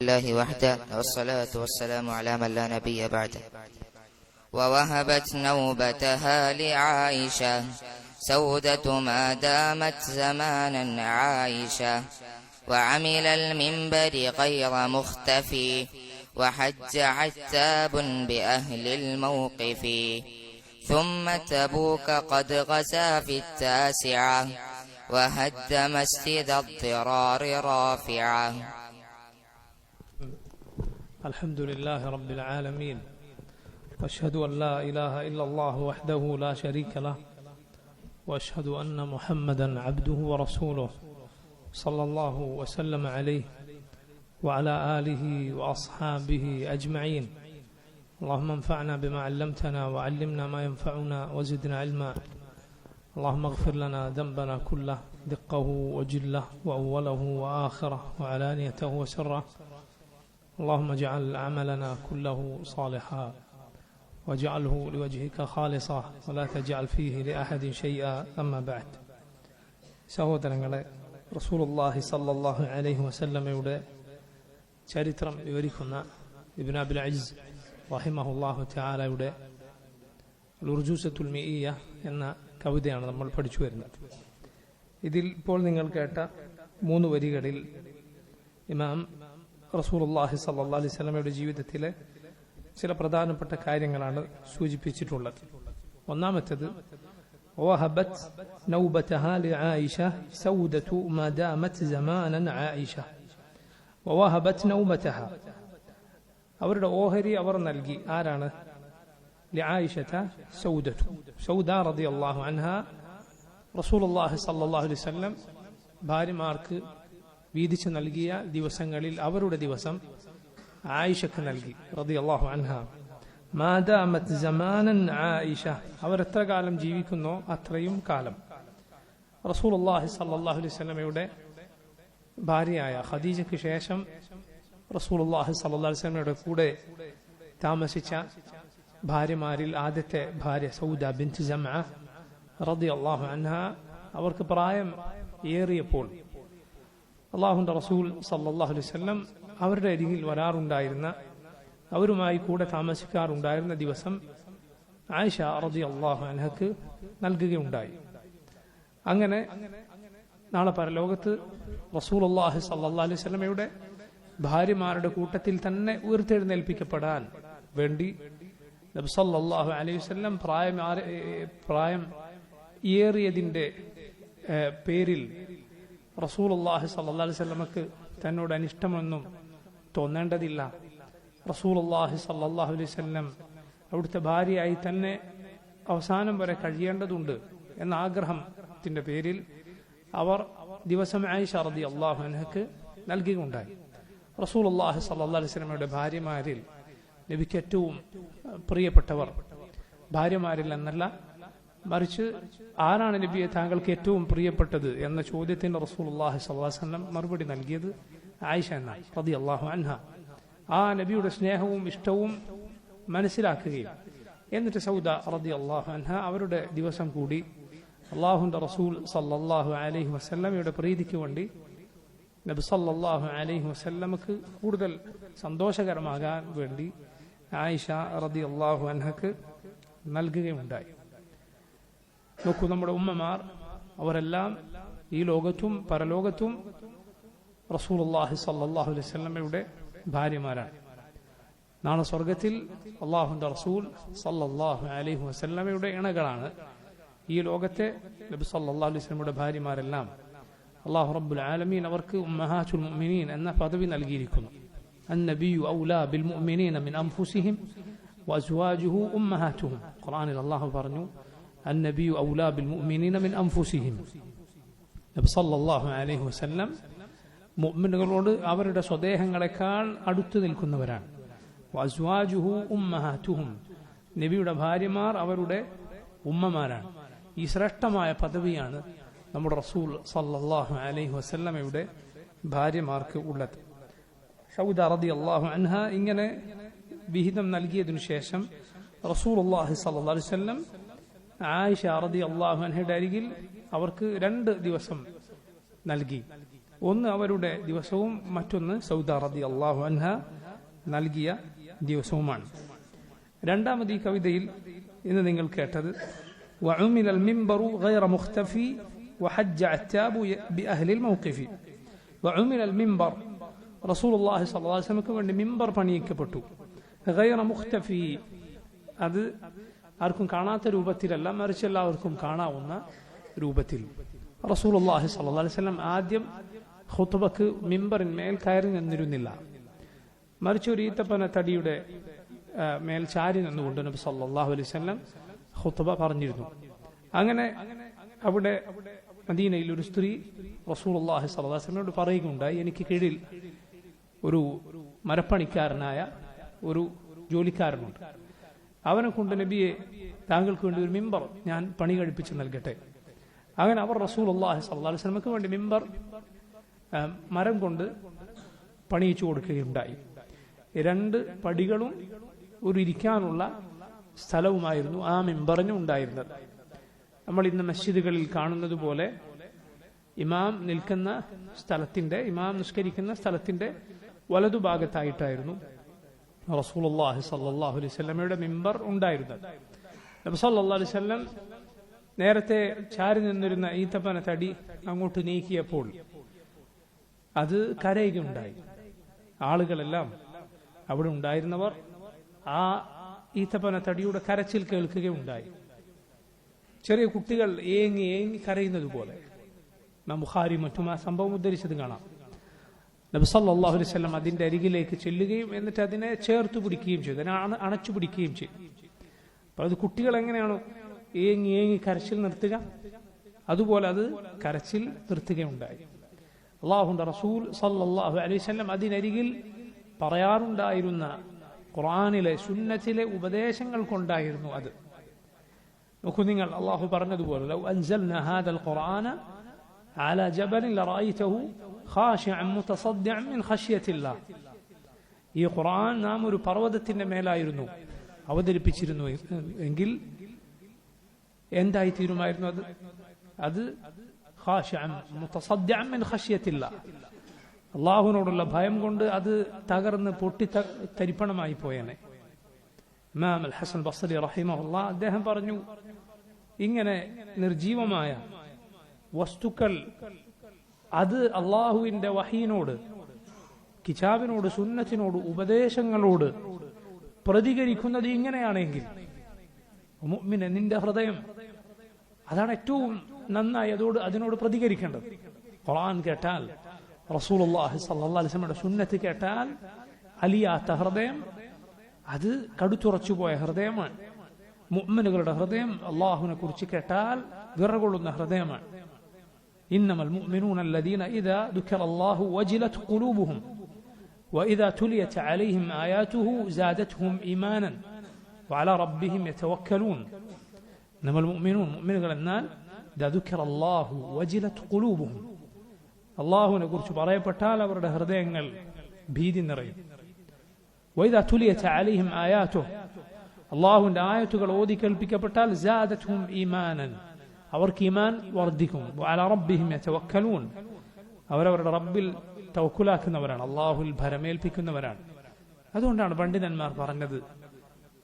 الله وحده والصلاة والسلام على من لا نبي بعده. ووهبت نوبتها لعائشة سودة ما دامت زمانا عائشة، وعمل المنبر غير مختفي، وحج عتاب بأهل الموقف، ثم تبوك قد غزا في التاسعة، وهد مسجد الضرار رافعة. الحمد لله رب العالمين، واشهد ان لا اله الا الله وحده لا شريك له، واشهد ان محمدا عبده ورسوله صلى الله وسلم عليه وعلى اله واصحابه اجمعين. اللهم انفعنا بما علمتنا وعلمنا ما ينفعنا وزدنا علما. اللهم اغفر لنا ذنبنا كله، دقه وجله واوله واخره وعلانيته وسره. اللهم اجعل عملنا كله صالحا واجعله لوجهك خالصا ولا تجعل فيه لأحد شيئا. أما بعد. സഹോദരങ്ങളെ, റസൂലുള്ളാഹി സ്വല്ലല്ലാഹു അലൈഹി വസല്ലമയുടെ ചരിത്രം വിവരിക്കുന്ന ഇബ്നു അബിൽ അജ്സ് റഹിമഹുല്ലാഹു തആലയുടെ ഉർജൂസത്തുൽ മിഇയ്യ എന്ന കവിതയാണ് നമ്മൾ പഠിച്ചു വരുന്നത്. ഇതിൽ ഇപ്പോൾ നിങ്ങൾ കേട്ട 3 വരികളിൽ ഇമാം റസൂലുള്ളാഹി സ്വല്ലല്ലാഹു അലൈഹി വസല്ലമയുടെ ജീവിതത്തിലെ ചില പ്രധാനപ്പെട്ട കാര്യങ്ങളാണ് സൂചിപ്പിച്ചിട്ടുള്ളത്. ഒന്നാമത്തേത് ووهبت نوبتها لعائشة سودة ما دامت زمانا عائشة. ووهبت نوبتها, അവരുടെ ഓഹരി അവർ നൽകി. ആരാണ്? لعائشة سودة. സൗദ റളിയല്ലാഹു അൻഹ റസൂലുള്ളാഹി സ്വല്ലല്ലാഹു അലൈഹി വസല്ലം ഭാര്യമാർക്ക് വീതിച്ചു നൽകിയ ദിവസങ്ങളിൽ അവരുടെ ദിവസം ആയിഷക്ക് നൽകി റളിയല്ലാഹു അൻഹ. മാ ദാമത് സമാനൻ ആയിഷ, അവർ എത്ര കാലം ജീവിക്കുന്നോ അത്രയും കാലം. റസൂലുള്ളാഹി സ്വല്ലല്ലാഹു അലൈഹി വസല്ലമയുടെ ഭാര്യയായ ഖദീജയ്ക്ക് ശേഷം റസൂലുള്ളാഹി സ്വല്ലല്ലാഹു അലൈഹി വസല്ലമയുടെ കൂടെ താമസിച്ച ഭാര്യമാരിൽ ആദ്യത്തെ ഭാര്യ സൗദ ബിൻത് ജംഅ റളിയല്ലാഹു അൻഹ, അവർക്ക് പ്രായം ഏറിയപ്പോൾ അള്ളാഹുന്റെ റസൂൽ സല്ലല്ലാഹു അലൈഹി വസല്ലം അവരുടെ അരികിൽ വരാറുണ്ടായിരുന്ന, അവരുമായി കൂടെ താമസിക്കാറുണ്ടായിരുന്ന ദിവസം ആയിഷ റളിയല്ലാഹു അൻഹക്ക് നൽകുകയുണ്ടായി. അങ്ങനെ നാളെ പരലോകത്ത് റസൂലുള്ളാഹി സ്വല്ലല്ലാഹു അലൈഹി വസല്ലമയുടെ ഭാര്യമാരുടെ കൂട്ടത്തിൽ തന്നെ ഉയർത്തെഴുന്നേൽപ്പിക്കപ്പെടാൻ വേണ്ടി നബി സല്ലല്ലാഹു അലൈഹി വസല്ലം പ്രായം ഏറിയതിന്റെ പേരിൽ റസൂലുള്ളാഹി സ്വല്ലല്ലാഹു അലൈഹി വസല്ലമക്ക് തന്നോട് അനിഷ്ടമൊന്നും തോന്നേണ്ടതില്ല. റസൂലുള്ളാഹി സ്വല്ലല്ലാഹു അലൈഹി വസല്ലം അവിടുത്തെ ഭാര്യയായി തന്നെ അവസാനം വരെ കഴിയേണ്ടതുണ്ട് എന്ന ആഗ്രഹത്തിന്റെ പേരിൽ അവർ ദിവസം ആയിഷ റളിയല്ലാഹു അൻഹക്ക് നൽകുകയുണ്ടായി. റസൂലുള്ളാഹി സ്വല്ലല്ലാഹു അലൈഹി വസല്ലമയുടെ ഭാര്യമാരിൽ നബിക്ക് ഏറ്റവും പ്രിയപ്പെട്ടവർ ഭാര്യമാരിൽ എന്നല്ല, മറിച്ച് ആരാണ് നബിയെ താങ്കൾക്ക് ഏറ്റവും പ്രിയപ്പെട്ടത് എന്ന ചോദ്യത്തിന് റസൂലുള്ളാഹി സ്വല്ലല്ലാഹു അലൈഹി വസല്ലം മറുപടി നൽകിയത് ആയിഷ എന്നാണ് റളിയല്ലാഹു അൻഹ. ആ നബിയുടെ സ്നേഹവും ഇഷ്ടവും മനസ്സിലാക്കുകയും എന്നിട്ട് സൗദ റളിയല്ലാഹു അൻഹ അവരുടെ ദിവസം കൂടി അല്ലാഹുവിന്റെ റസൂൽ സല്ലല്ലാഹു അലൈഹി വസല്ലമയുടെ പ്രീതിക്ക് വേണ്ടി നബി സല്ലല്ലാഹു അലൈഹി വസല്ലമക്ക് കൂടുതൽ സന്തോഷകരമാകാൻ വേണ്ടി ആയിഷ റളിയല്ലാഹു അൻഹക്ക് നൽകുകയുണ്ടായി. നോക്കൂ, നമ്മുടെ ഉമ്മമാർ അവരെല്ലാം ഈ ലോകത്തും പരലോകത്തും റസൂലുള്ളാഹി സ്വല്ലല്ലാഹു അലൈഹി വസല്ലമയുടെ ഭാര്യമാരാണ്. നാളെ സ്വർഗത്തിൽ അല്ലാഹുവിന്റെ റസൂൽ സല്ലല്ലാഹു അലൈഹി വസല്ലമയുടെ ഇണകളാണ്. ഈ ലോകത്തെ നബി സല്ലല്ലാഹു അലൈഹി വസല്ലമയുടെ ഭാര്യമാരെല്ലാം അല്ലാഹു റബ്ബുൽ ആലമീൻ അവർക്ക് ഉമ്മഹാത്തുൽ മുഅ്മിനീൻ എന്ന പദവി നൽകിയിരിക്കുന്നു. അന്നബിയു ഔലാ ബിൽ മുഅ്മിനീന മിൻ അൻഫുസിഹിം വഅസ്വാജുഹു ഉമ്മഹാത്തുഹും. ഖുർആനിൽ അല്ലാഹു പറഞ്ഞു അന്നബിയു ഔലാ ബിൽ മുഅ്മിനീന മിൻ അൻഫുസിഹിം. നബി സല്ലല്ലാഹു അലൈഹി വസല്ലം മുഅ്മിനുകളോട് അവരുടെ സ്വദേഹങ്ങളെക്കാൾ അടുത്തു നിൽക്കുന്നവരാണ്. വഅസ്വാജുഹു ഉമ്മഹാത്തുഹും, നബിയുടെ ഭാര്യമാർ അവരുടെ ഉമ്മമാരാണ്. ഈ ശ്രേഷ്ഠമായ പദവിയാണ് നമ്മുടെ റസൂൽ സല്ലല്ലാഹു അലൈഹി വസല്ലമയുടെ ഭാര്യമാർക്ക് ഉള്ളത്. സൗദ റളിയല്ലാഹു അൻഹ ഇങ്ങനെ വിഹിതം നൽകിയതിനു ശേഷം റസൂലുള്ളാഹി സ്വല്ലല്ലാഹു അലൈഹി വസല്ലം ആയിഷ റളിയല്ലാഹു അൻഹയുടെ അരികിൽ അവർക്ക് 2 ദിവസം നൽകി. ഒന്ന് അവരുടെ ദിവസവും മറ്റൊന്ന് സൗദ റളിയല്ലാഹു അൻഹ നൽകിയ ദിവസവുമാണ്. രണ്ടാമത് ഈ കവിതയിൽ ഇന്ന് നിങ്ങൾ കേട്ടത് وعمل المنبر غير مختفي وحج عتاب بأهل الموقف. وعمل المنبر റസൂലുള്ളാഹി സ്വല്ലല്ലാഹു അലൈഹി വസല്ലമക്ക് വേണ്ടി മിമ്പർ പണിയിക്കപ്പെട്ടു. ഗൈറ മുഖ്തഫി, അത് ആർക്കും കാണാത്ത രൂപത്തിലല്ല, മറിച്ച് എല്ലാവർക്കും കാണാവുന്ന രൂപത്തിൽ. റസൂലുള്ളാഹി സ്വല്ലല്ലാഹു അലൈഹി വസല്ലം ആദ്യം ഖുത്ബക്ക് മിമ്പറിന്മേൽ കയറി നിന്നിരുന്നില്ല, മറിച്ച് ഒരു ഈത്തപ്പന തടിയുടെ മേൽ ചാരി നിന്നുകൊണ്ട് നബി സല്ലല്ലാഹു അലൈഹി വസല്ലം ഖുത്ബ പറഞ്ഞിരുന്നു. അങ്ങനെ അവിടെ മദീനയിൽ ഒരു സ്ത്രീ റസൂലുള്ളാഹി സ്വല്ലല്ലാഹു അലൈഹി വസല്ലമയോട് പറയുകയുണ്ടായി, എനിക്ക് കീഴിൽ ഒരു മരപ്പണിക്കാരനായ ഒരു ജോലിക്കാരനുണ്ട്, അവനെ കൊണ്ട് നബിയെ താങ്കൾക്ക് വേണ്ടി ഒരു മിമ്പർ ഞാൻ പണി കഴിപ്പിച്ച് നൽകട്ടെ. അങ്ങനെ അവർ റസൂലുള്ളാഹി സ്വല്ലല്ലാഹു അലൈഹി വസല്ലമക്ക് വേണ്ടി മിമ്പർ മരം കൊണ്ട് പണിയിച്ചു കൊടുക്കുകയുണ്ടായി. 2 പടികളും ഒരു ഇരിക്കാനുള്ള സ്ഥലവുമായിരുന്നു ആ മിമ്പറിന് ഉണ്ടായിരുന്നത്. നമ്മൾ ഇന്ന് മസ്ജിദുകളിൽ കാണുന്നത് പോലെ ഇമാം നിൽക്കുന്ന സ്ഥലത്തിന്റെ, ഇമാം നിസ്കരിക്കുന്ന സ്ഥലത്തിന്റെ വലതുഭാഗത്തായിട്ടായിരുന്നു റസൂലുള്ളാഹി സ്വല്ലല്ലാഹു അലൈഹി വസല്ലമയുടെ മിമ്പർ ഉണ്ടായിരുന്നത്. നബി സല്ലല്ലാഹു അലൈഹി വസല്ലം നേരത്തെ ചാരി നിന്നിരുന്ന ഈത്തപ്പന തടി അങ്ങോട്ട് നീക്കിയപ്പോൾ അത് കരയുകയുണ്ടായി. ആളുകളെല്ലാം അവിടെ ഉണ്ടായിരുന്നവർ ആ ഈത്തപ്പന തടിയുടെ കരച്ചിൽ കേൾക്കുകയുണ്ടായി. ചെറിയ കുട്ടികൾ ഏങ്ങി ഏങ്ങി കരയുന്നത് പോലെ. ബുഖാരി മറ്റും ആ സംഭവം ഉദ്ധരിച്ചത് കാണാം. നബി സല്ലല്ലാഹു അലൈഹി വസല്ലം അതിന്റെ അരികിലേക്ക് ചെല്ലുകയും എന്നിട്ട് അതിനെ ചേർത്ത് പിടിക്കുകയും ചെയ്തു, അതിനെ അണച്ചു പിടിക്കുകയും ചെയ്തു. അപ്പൊ അത് കുട്ടികൾ എങ്ങനെയാണോ ഏങ്ങി ഏങ്ങി കരച്ചിൽ നിർത്തുക, അതുപോലെ അത് കരച്ചിൽ നിർത്തുകയുണ്ടായി. അല്ലാഹുവിന്റെ റസൂൽ സല്ലല്ലാഹു അലൈഹി വസല്ലം അതിനരികിൽ പറയാറുണ്ടായിരുന്ന ഖുർആനിലെ സുന്നത്തിലെ ഉപദേശങ്ങൾ കൊണ്ടായിരുന്നു അത്. നോക്കൂ നിങ്ങൾ, അല്ലാഹു പറഞ്ഞതുപോലെ ലൗ അൻസൽനാ ഹാദൽ ഖുർആന അലാ ജബലിൻ ലറഅയ്തഹു ഖാശിഅൻ മുതസദ്ദിഅൻ മിൻ ഖശ്യത്തില്ലാഹ്. ഈ ഖുർആൻ നാം ഒരു പർവ്വതത്തിന്റെ മേലായിരുന്നു അവതരിപ്പിച്ചിരുന്നു എങ്കിൽ എന്തായി തീരുമായിരുന്നു അത്? അത് ഖാശിഅൻ മുതസദ്ദിഅൻ മിൻ ഖശ്യത്തില്ലാഹ്, അള്ളാഹുവിനോടുള്ള ഭയം കൊണ്ട് അത് തകർന്ന് പൊട്ടി തരിപ്പണമായി പോയേനെ. ഇമാം അൽ ഹസൻ ബസ്രി റഹിമഹുല്ലാഹ് അദ്ദേഹം പറഞ്ഞു, ഇങ്ങനെ നിർജീവമായ വസ്തുക്കൾ അത് അള്ളാഹുവിന്റെ വഹീനോട്, കിതാബിനോട്, സുന്നത്തിനോട്, ഉപദേശങ്ങളോട് പ്രതികരിക്കുന്നത് ഇങ്ങനെയാണെങ്കിൽ മുഅ്മിനെ നിന്റെ ഹൃദയം അതാണ് ഏറ്റവും നന്നായി അതിനോട് പ്രതികരിക്കേണ്ടത്. ഖുർആൻ കേട്ടാൽ, റസൂലുള്ളാഹി സ്വല്ലല്ലാഹു അലൈഹി വസല്ലമയുടെ സുന്നത്ത് കേട്ടാൽ അലിയാത്ത ഹൃദയം അത് കടുത്തുറച്ചു പോയ ഹൃദയമാണ്. മുഅ്മിനുകളുടെ ഹൃദയം അല്ലാഹുവിനെ കുറിച്ച് കേട്ടാൽ വിറകൊള്ളുന്ന ഹൃദയമാണ്. ഇന്നമൽ മുഅ്മിനൂന അല്ലദീന ഇദാ ദുകിറല്ലാഹു വജിലത് ഖുലൂബുഹും വഇദാ തുലിയത് അലൈഹിം ആയാതുഹു സാദത്ഹും ഈമാനൻ വഅലാ റബ്ബിഹിം യതവക്കലൂൻ. ഇന്നമൽ മുഅ്മിനൂൻ, മുഅ്മിനുകൾ എന്നാൽ ഇദാ ദുകിറല്ലാഹു വജിലത് ഖുലൂബുഹും, അള്ളാഹുവിനെ കുറിച്ച് പറയപ്പെട്ടാൽ അവരുടെ ഹൃദയങ്ങൾ ഭീതി നിറയും. വഇദാ തുലിയത് അലൈഹിം ആയാതുഹു, അള്ളാഹുവിന്റെ ആയത്തുകൾ ഓതി കേൾപ്പിക്കപ്പെട്ടാൽ സാദത്ഹും ഈമാനൻ, അവർക്ക് ഈമാൻ വർദ്ധിക്കും. വഅലാ റബ്ബിഹിം യതവക്കലൂൻ, അവരവരുടെ റബ്ബിൽ തവക്കുലാക്കുന്നവരാണ്, അള്ളാഹുവിൽ ഭരമേൽപ്പിക്കുന്നവരാണ്. അതുകൊണ്ടാണ് പണ്ഡിതന്മാർ പറഞ്ഞത്,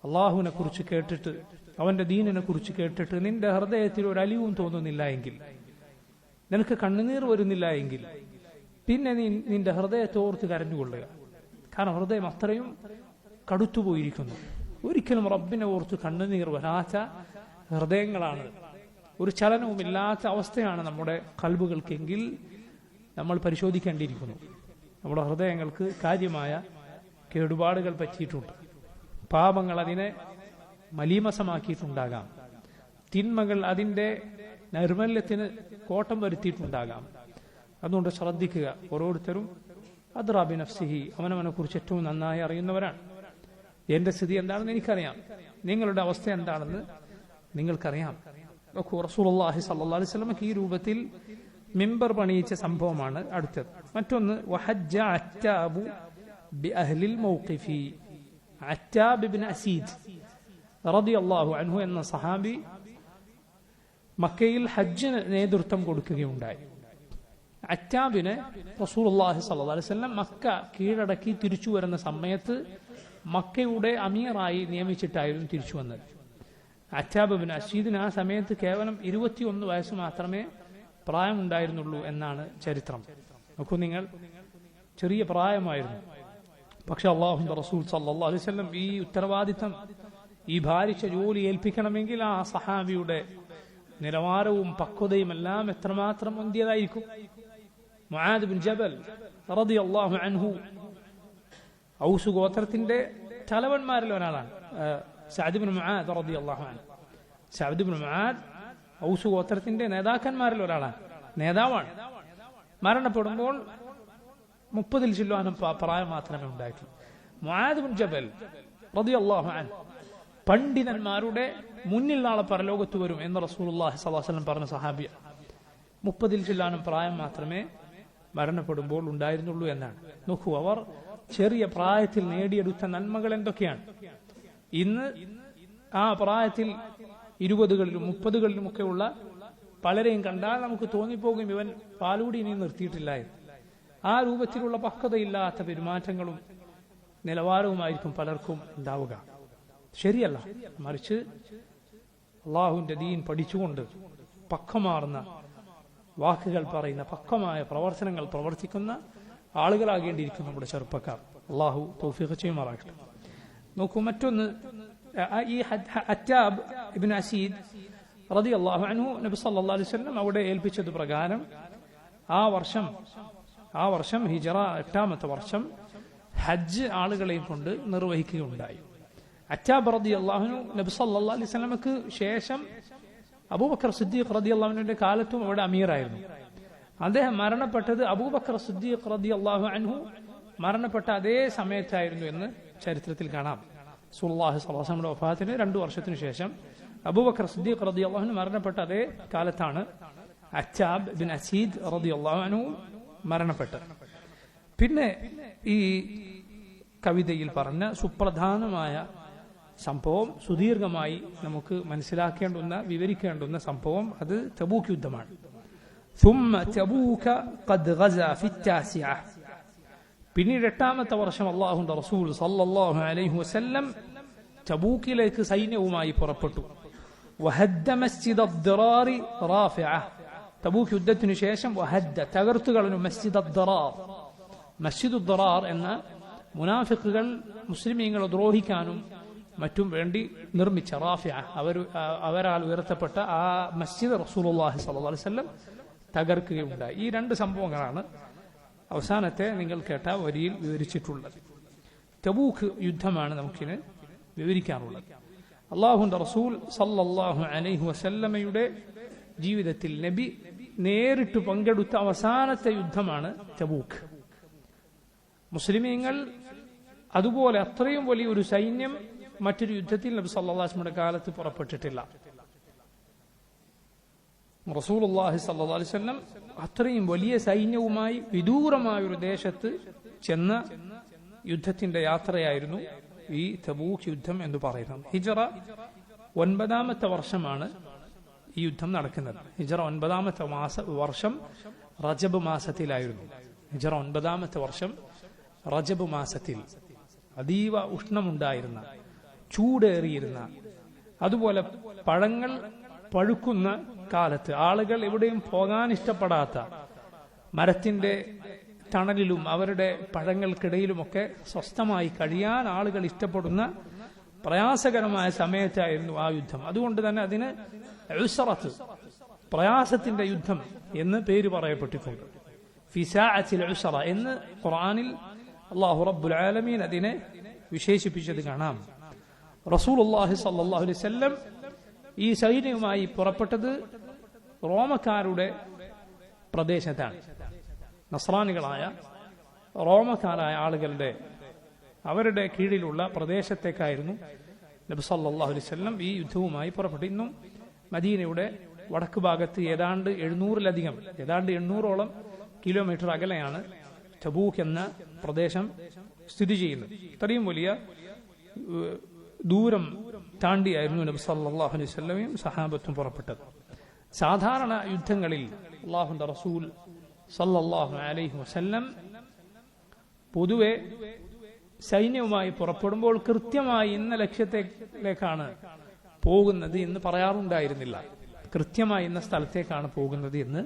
അള്ളാഹുവിനെ കുറിച്ച് കേട്ടിട്ട്, അവന്റെ ദീനിനെ കുറിച്ച് കേട്ടിട്ട് നിന്റെ ഹൃദയത്തിൽ ഒരു അലിവും തോന്നുന്നില്ല എങ്കിൽ, നിനക്ക് കണ്ണുനീർ വരുന്നില്ല എങ്കിൽ, പിന്നെ നീ നിന്റെ ഹൃദയത്തെ ഓർത്ത് കരഞ്ഞുകൊള്ളുക. കാരണം ഹൃദയം അത്രയും കടുത്തുപോയിരിക്കുന്നു. ഒരിക്കലും റബ്ബിനെ ഓർത്ത് കണ്ണുനീർ വരാത്ത ഹൃദയങ്ങളാണ്, ഒരു ചലനവുമില്ലാത്ത അവസ്ഥയാണ് നമ്മുടെ ഖൽബുകൾക്കെങ്കിൽ നമ്മൾ പരിശോധിക്കേണ്ടിയിരിക്കുന്നു. നമ്മുടെ ഹൃദയങ്ങൾക്ക് കാര്യമായ കേടുപാടുകൾ പറ്റിയിട്ടുണ്ട്. പാപങ്ങൾ അതിനെ മലീമസമാക്കിയിട്ടുണ്ടാകാം, തിന്മകൾ അതിന്റെ നൈർമല്യത്തിന് കോട്ടം വരുത്തിയിട്ടുണ്ടാകാം. അതുകൊണ്ട് ശ്രദ്ധിക്കുക. ഓരോരുത്തരും അദ്റാ ബിനഫ്സിഹി, അവനവനെ കുറിച്ച് ഏറ്റവും നന്നായി അറിയുന്നവരാണ്. എന്റെ സ്ഥിതി എന്താണെന്ന് എനിക്കറിയാം, നിങ്ങളുടെ അവസ്ഥ എന്താണെന്ന് നിങ്ങൾക്കറിയാം. റസൂലുള്ളാഹി സ്വല്ലല്ലാഹു അലൈഹി വസല്ലമക്ക് ഈ രൂപത്തിൽ മിമ്പർ പണിയിച്ച സംഭവമാണ് അടുത്തത്. മറ്റൊന്ന് വഹജ്ജ അറ്റാബു ബിഅഹ്ലിൽ മൗഖിഫി. അറ്റാബ് ഇബ്നു അസീദ് റളിയല്ലാഹു അൻഹു എന്ന സഹാബി മക്കയിൽ ഹജ്ജിന് നേതൃത്വം കൊടുക്കുകയുണ്ടായി. അറ്റാബിനെ റസൂലുള്ളാഹി സ്വല്ലല്ലാഹു അലൈഹി വസല്ലം മക്ക കീഴടക്കി തിരിച്ചു വരുന്ന സമയത്ത് മക്കയുടെ അമീറായി നിയമിച്ചിട്ടായിരുന്നു തിരിച്ചു വന്നത്. അറ്റാബ് ബിൻ അസീദിന് ആ സമയത്ത് കേവലം 21 വയസ്സ് മാത്രമേ പ്രായമുണ്ടായിരുന്നുള്ളൂ എന്നാണ് ചരിത്രം. നോക്കൂ നിങ്ങൾ, ചെറിയ പ്രായമായിരുന്നു. പക്ഷെ അല്ലാഹുവിന്റെ റസൂൽ സല്ലല്ലാഹു അലൈഹി വസല്ലം ഈ ഉത്തരവാദിത്തം, ഈ ഭാരിച്ച ജോലി ഏൽപ്പിക്കണമെങ്കിൽ ആ സഹാബിയുടെ നിലവാരവും പക്വതയും എല്ലാം എത്രമാത്രം മുന്തിയതായിരിക്കും. മുആദ് ബിൻ ജബൽ റളിയല്ലാഹു അൻഹു ഔസ് ഗോത്രത്തിന്റെ തലവന്മാരിൽ ഒരാളാണ്. സഅദ് ബിൻ മുആദ് റളിയല്ലാഹു അൻഹു, സഅദ് ബിൻ മുആദ് ഔസ് ഗോത്രത്തിന്റെ നേതാക്കന്മാരിൽ ഒരാളാണ്, നേതാവാണ്. മരണപ്പെടുമ്പോൾ 30 ചില്ലാനും പ്രായം മാത്രമേ ഉണ്ടായിട്ടുള്ളൂ. മുആദ് ബിൻ ജബൽ റളിയല്ലാഹു അൻഹു പണ്ഡിതന്മാരുടെ മുന്നിൽ നാളെ പരലോകത്ത് വരും എന്ന് റസൂലുള്ളാഹി സ്വല്ലല്ലാഹു അലൈഹി വസല്ലം പറഞ്ഞ സഹാബിയ. 30 ചില്ലാനും പ്രായം മാത്രമേ മരണപ്പെടുമ്പോൾ ഉണ്ടായിരുന്നുള്ളൂ എന്നാണ്. നോക്കൂ, അവർ ചെറിയ പ്രായത്തിൽ നേടിയെടുത്ത നന്മകൾ എന്തൊക്കെയാണ്. ഇന്ന് ആ പ്രായത്തിൽ 20കളിലും 30കളിലും ഒക്കെ ഉള്ള പലരെയും കണ്ടാൽ നമുക്ക് തോന്നിപ്പോകും ഇവൻ പാലുകൂടി ഇനി നിർത്തിയിട്ടില്ല. ആ രൂപത്തിലുള്ള പക്വതയില്ലാത്ത പെരുമാറ്റങ്ങളും നിലവാരവുമായിരിക്കും പലർക്കും ഉണ്ടാവുക. ശരിയല്ല. മറിച്ച് അള്ളാഹുവിന്റെ ദീൻ പഠിച്ചുകൊണ്ട് പക്വമാർന്ന വാക്കുകൾ പറയുന്ന, പക്വമായ പ്രവർത്തനങ്ങൾ പ്രവർത്തിക്കുന്ന ആളുകളാകേണ്ടിയിരിക്കും നമ്മുടെ ചെറുപ്പക്കാർ. അള്ളാഹു തൗഫീഖ് ചെയ്യുമാറാകട്ടെ. നോക്കൂ, മറ്റൊന്ന്, ഈ അറ്റാബ് ഇബ്നു അസീദ് റളിയല്ലാഹു അൻഹു നബി സല്ലല്ലാഹു അലൈഹി വസല്ലം അവിടെ ഏൽപ്പിച്ചത് പ്രകാരം ആ വർഷം ഹിജറ 8ാമത്തെ വർഷം ഹജ്ജ് ആളുകളെയും കൊണ്ട് നിർവഹിക്കുകയുണ്ടായി. അറ്റാബ് റളിയല്ലാഹു അൻഹു നബി സല്ലല്ലാഹു അലൈഹി വസല്ലമക്ക് ശേഷം അബൂബക്കർ സിദ്ദീഖ് റളിയല്ലാഹു അൻഹുവിന്റെ കാലത്തും അവിടെ അമീറായിരുന്നു. അദ്ദേഹം മരണപ്പെട്ടത് അബൂബക്കർ സിദ്ദീഖ് റളിയല്ലാഹു അൻഹു മരണപ്പെട്ട അതേ സമയത്തായിരുന്നു എന്ന് ചരിത്രത്തിൽ കാണാം. റസൂലുള്ളാഹി സ്വല്ലല്ലാഹു അലൈഹി വസല്ലമയുടെ വഫാത്തിന് 2 വർഷത്തിനു ശേഷം അബൂബക്കർ സിദ്ദീഖ് റളിയല്ലാഹു അൻഹു മരണപ്പെട്ട അതേ കാലത്താണ് അറ്റാബ് ബിൻ അസീദ് റളിയല്ലാഹു അൻഹു മരണപ്പെട്ടത്. പിന്നെ ഈ കവിതയിൽ പറഞ്ഞ സുപ്രധാനമായ സംഭവം, സുദീർഘമായി നമുക്ക് മനസ്സിലാക്കേണ്ടുന്ന, വിവരിക്കേണ്ടുന്ന സംഭവം, അത് തബൂക്ക് യുദ്ധമാണ്. ثم تبوك قد غزا في التاسعة. പിന്നീട് 8ാമത്തെ വർഷം അല്ലാഹുവിന്റെ റസൂൽ സല്ലല്ലാഹു അലൈഹി വസല്ലം തബൂക്കിലേക്ക് സൈന്യവുമായി പുറപ്പെട്ടു. വഹദ്ദ മസ്ജിദ الضرار رافعة. തബൂക്ക് യുദ്ധത്തിനു ശേഷം വഹദ്ദ, തകർത്തു കളഞ്ഞു, മസ്ജിദ الضرار, മസ്ജിദ് الضرار എന്ന മുനാഫിഖുകൾ മുസ്ലിമീങ്ങളെ ദ്രോഹിക്കാനും മറ്റും വേണ്ടി നിർമ്മിച്ച റാഫിഅ, അവരാൽ ഉയർത്തപ്പെട്ട ആ മസ്ജിദ് റസൂലുള്ളാഹി സ്വല്ലല്ലാഹു അലൈഹി വസല്ലം തകർക്കുകയുണ്ടായി. ഈ 2 സംഭവങ്ങളാണ് അവസാനത്തെ നിങ്ങൾ കേട്ട വരിയിൽ വിവരിച്ചിട്ടുള്ളത്. തബൂക്ക് യുദ്ധമാണ് നമുക്കിന് വിവരിക്കാനുള്ളത്. അല്ലാഹുവിന്റെ റസൂൽ സല്ലല്ലാഹു അലൈഹി വസല്ലമയുടെ ജീവിതത്തിൽ നബി നേരിട്ട് പങ്കെടുത്ത അവസാനത്തെ യുദ്ധമാണ് തബൂക്ക്. മുസ്ലിമീങ്ങൾ അതുപോലെ അത്രയും വലിയൊരു സൈന്യം മറ്റൊരു യുദ്ധത്തിൽ നബി സല്ലല്ലാഹു അലൈഹി വസല്ലമയുടെ കാലത്ത് പുറപ്പെട്ടിട്ടില്ല. റസൂലുള്ളാഹി സ്വല്ലല്ലാഹു അലൈഹി വസല്ലം അത്രയും വലിയ സൈന്യവുമായി വിദൂരമായ ഒരു ദേശത്ത് ചെന്ന യുദ്ധത്തിന്റെ യാത്രയായിരുന്നു ഈ തബൂക്ക് യുദ്ധം എന്ന് പറയുന്നത്. ഹിജറ 9ാമത്തെ വർഷമാണ് ഈ യുദ്ധം നടക്കുന്നത്. ഹിജറ 9ാമത്തെ വർഷം റജബ് മാസത്തിലായിരുന്നു. ഹിജറ 9ാമത്തെ വർഷം റജബ് മാസത്തിൽ അതീവ ഉഷ്ണമുണ്ടായിരുന്ന, ചൂടേറിയിരുന്ന, അതുപോലെ പഴങ്ങൾ പഴുക്കുന്ന കാലത്ത്, ആളുകൾ എവിടെയും പോകാൻ ഇഷ്ടപ്പെടാത്ത, മരത്തിന്റെ തണലിലും അവരുടെ പഴങ്ങൾക്കിടയിലുമൊക്കെ സ്വസ്ഥമായി കഴിയാൻ ആളുകൾ ഇഷ്ടപ്പെടുന്ന പ്രയാസകരമായ സമയത്തായിരുന്നു ആ യുദ്ധം. അതുകൊണ്ട് തന്നെ അതിന് ഉസ്റത്ത്, പ്രയാസത്തിന്റെ യുദ്ധം എന്ന് പേര് പറയപ്പെട്ടിട്ടുണ്ട്. ഫിസാഅത്തിൽ ഉസ്റ എന്ന് ഖുർആനിൽ അല്ലാഹു റബ്ബുൽ ആലമീൻ അതിനെ വിശേഷിപ്പിച്ചത് കാണാം. റസൂലുള്ളാഹി സ്വല്ലല്ലാഹു അലൈഹി വസല്ലം ഈ സൈന്യവുമായി പുറപ്പെട്ടത് റോമക്കാരുടെ പ്രദേശത്താണ്. നസ്രാനികളായ റോമക്കാരായ ആളുകളുടെ, അവരുടെ കീഴിലുള്ള പ്രദേശത്തേക്കായിരുന്നു നബി സല്ലല്ലാഹു അലൈഹി വസല്ലം ഈ യുദ്ധവുമായി പുറപ്പെട്ടു. ഇന്നും മദീനയുടെ വടക്ക് ഭാഗത്ത് ഏതാണ്ട് 800ഓളം കിലോമീറ്റർ അകലെയാണ് തബൂക്ക് എന്ന പ്രദേശം സ്ഥിതി ചെയ്യുന്നത്. ഇത്രയും വലിയ ദൂരം താണ്ടിയായിരുന്നു നബി സല്ലല്ലാഹു അലൈഹി വസല്ലമയും സഹാബത്തും പുറപ്പെട്ടത്. സാധാരണ യുദ്ധങ്ങളിൽ അല്ലാഹുവിന്റെ റസൂൽ സല്ലല്ലാഹു അലൈഹി വസല്ലം പൊതുവെ സൈന്യവുമായി പുറപ്പെടുമ്പോൾ കൃത്യമായി ഇന്ന ലക്ഷ്യത്തിലേക്കാണ് പോകുന്നത് എന്ന് പറയാറുണ്ടായിരുന്നില്ല. കൃത്യമായി ഇന്ന സ്ഥലത്തേക്കാണ് പോകുന്നത് എന്ന്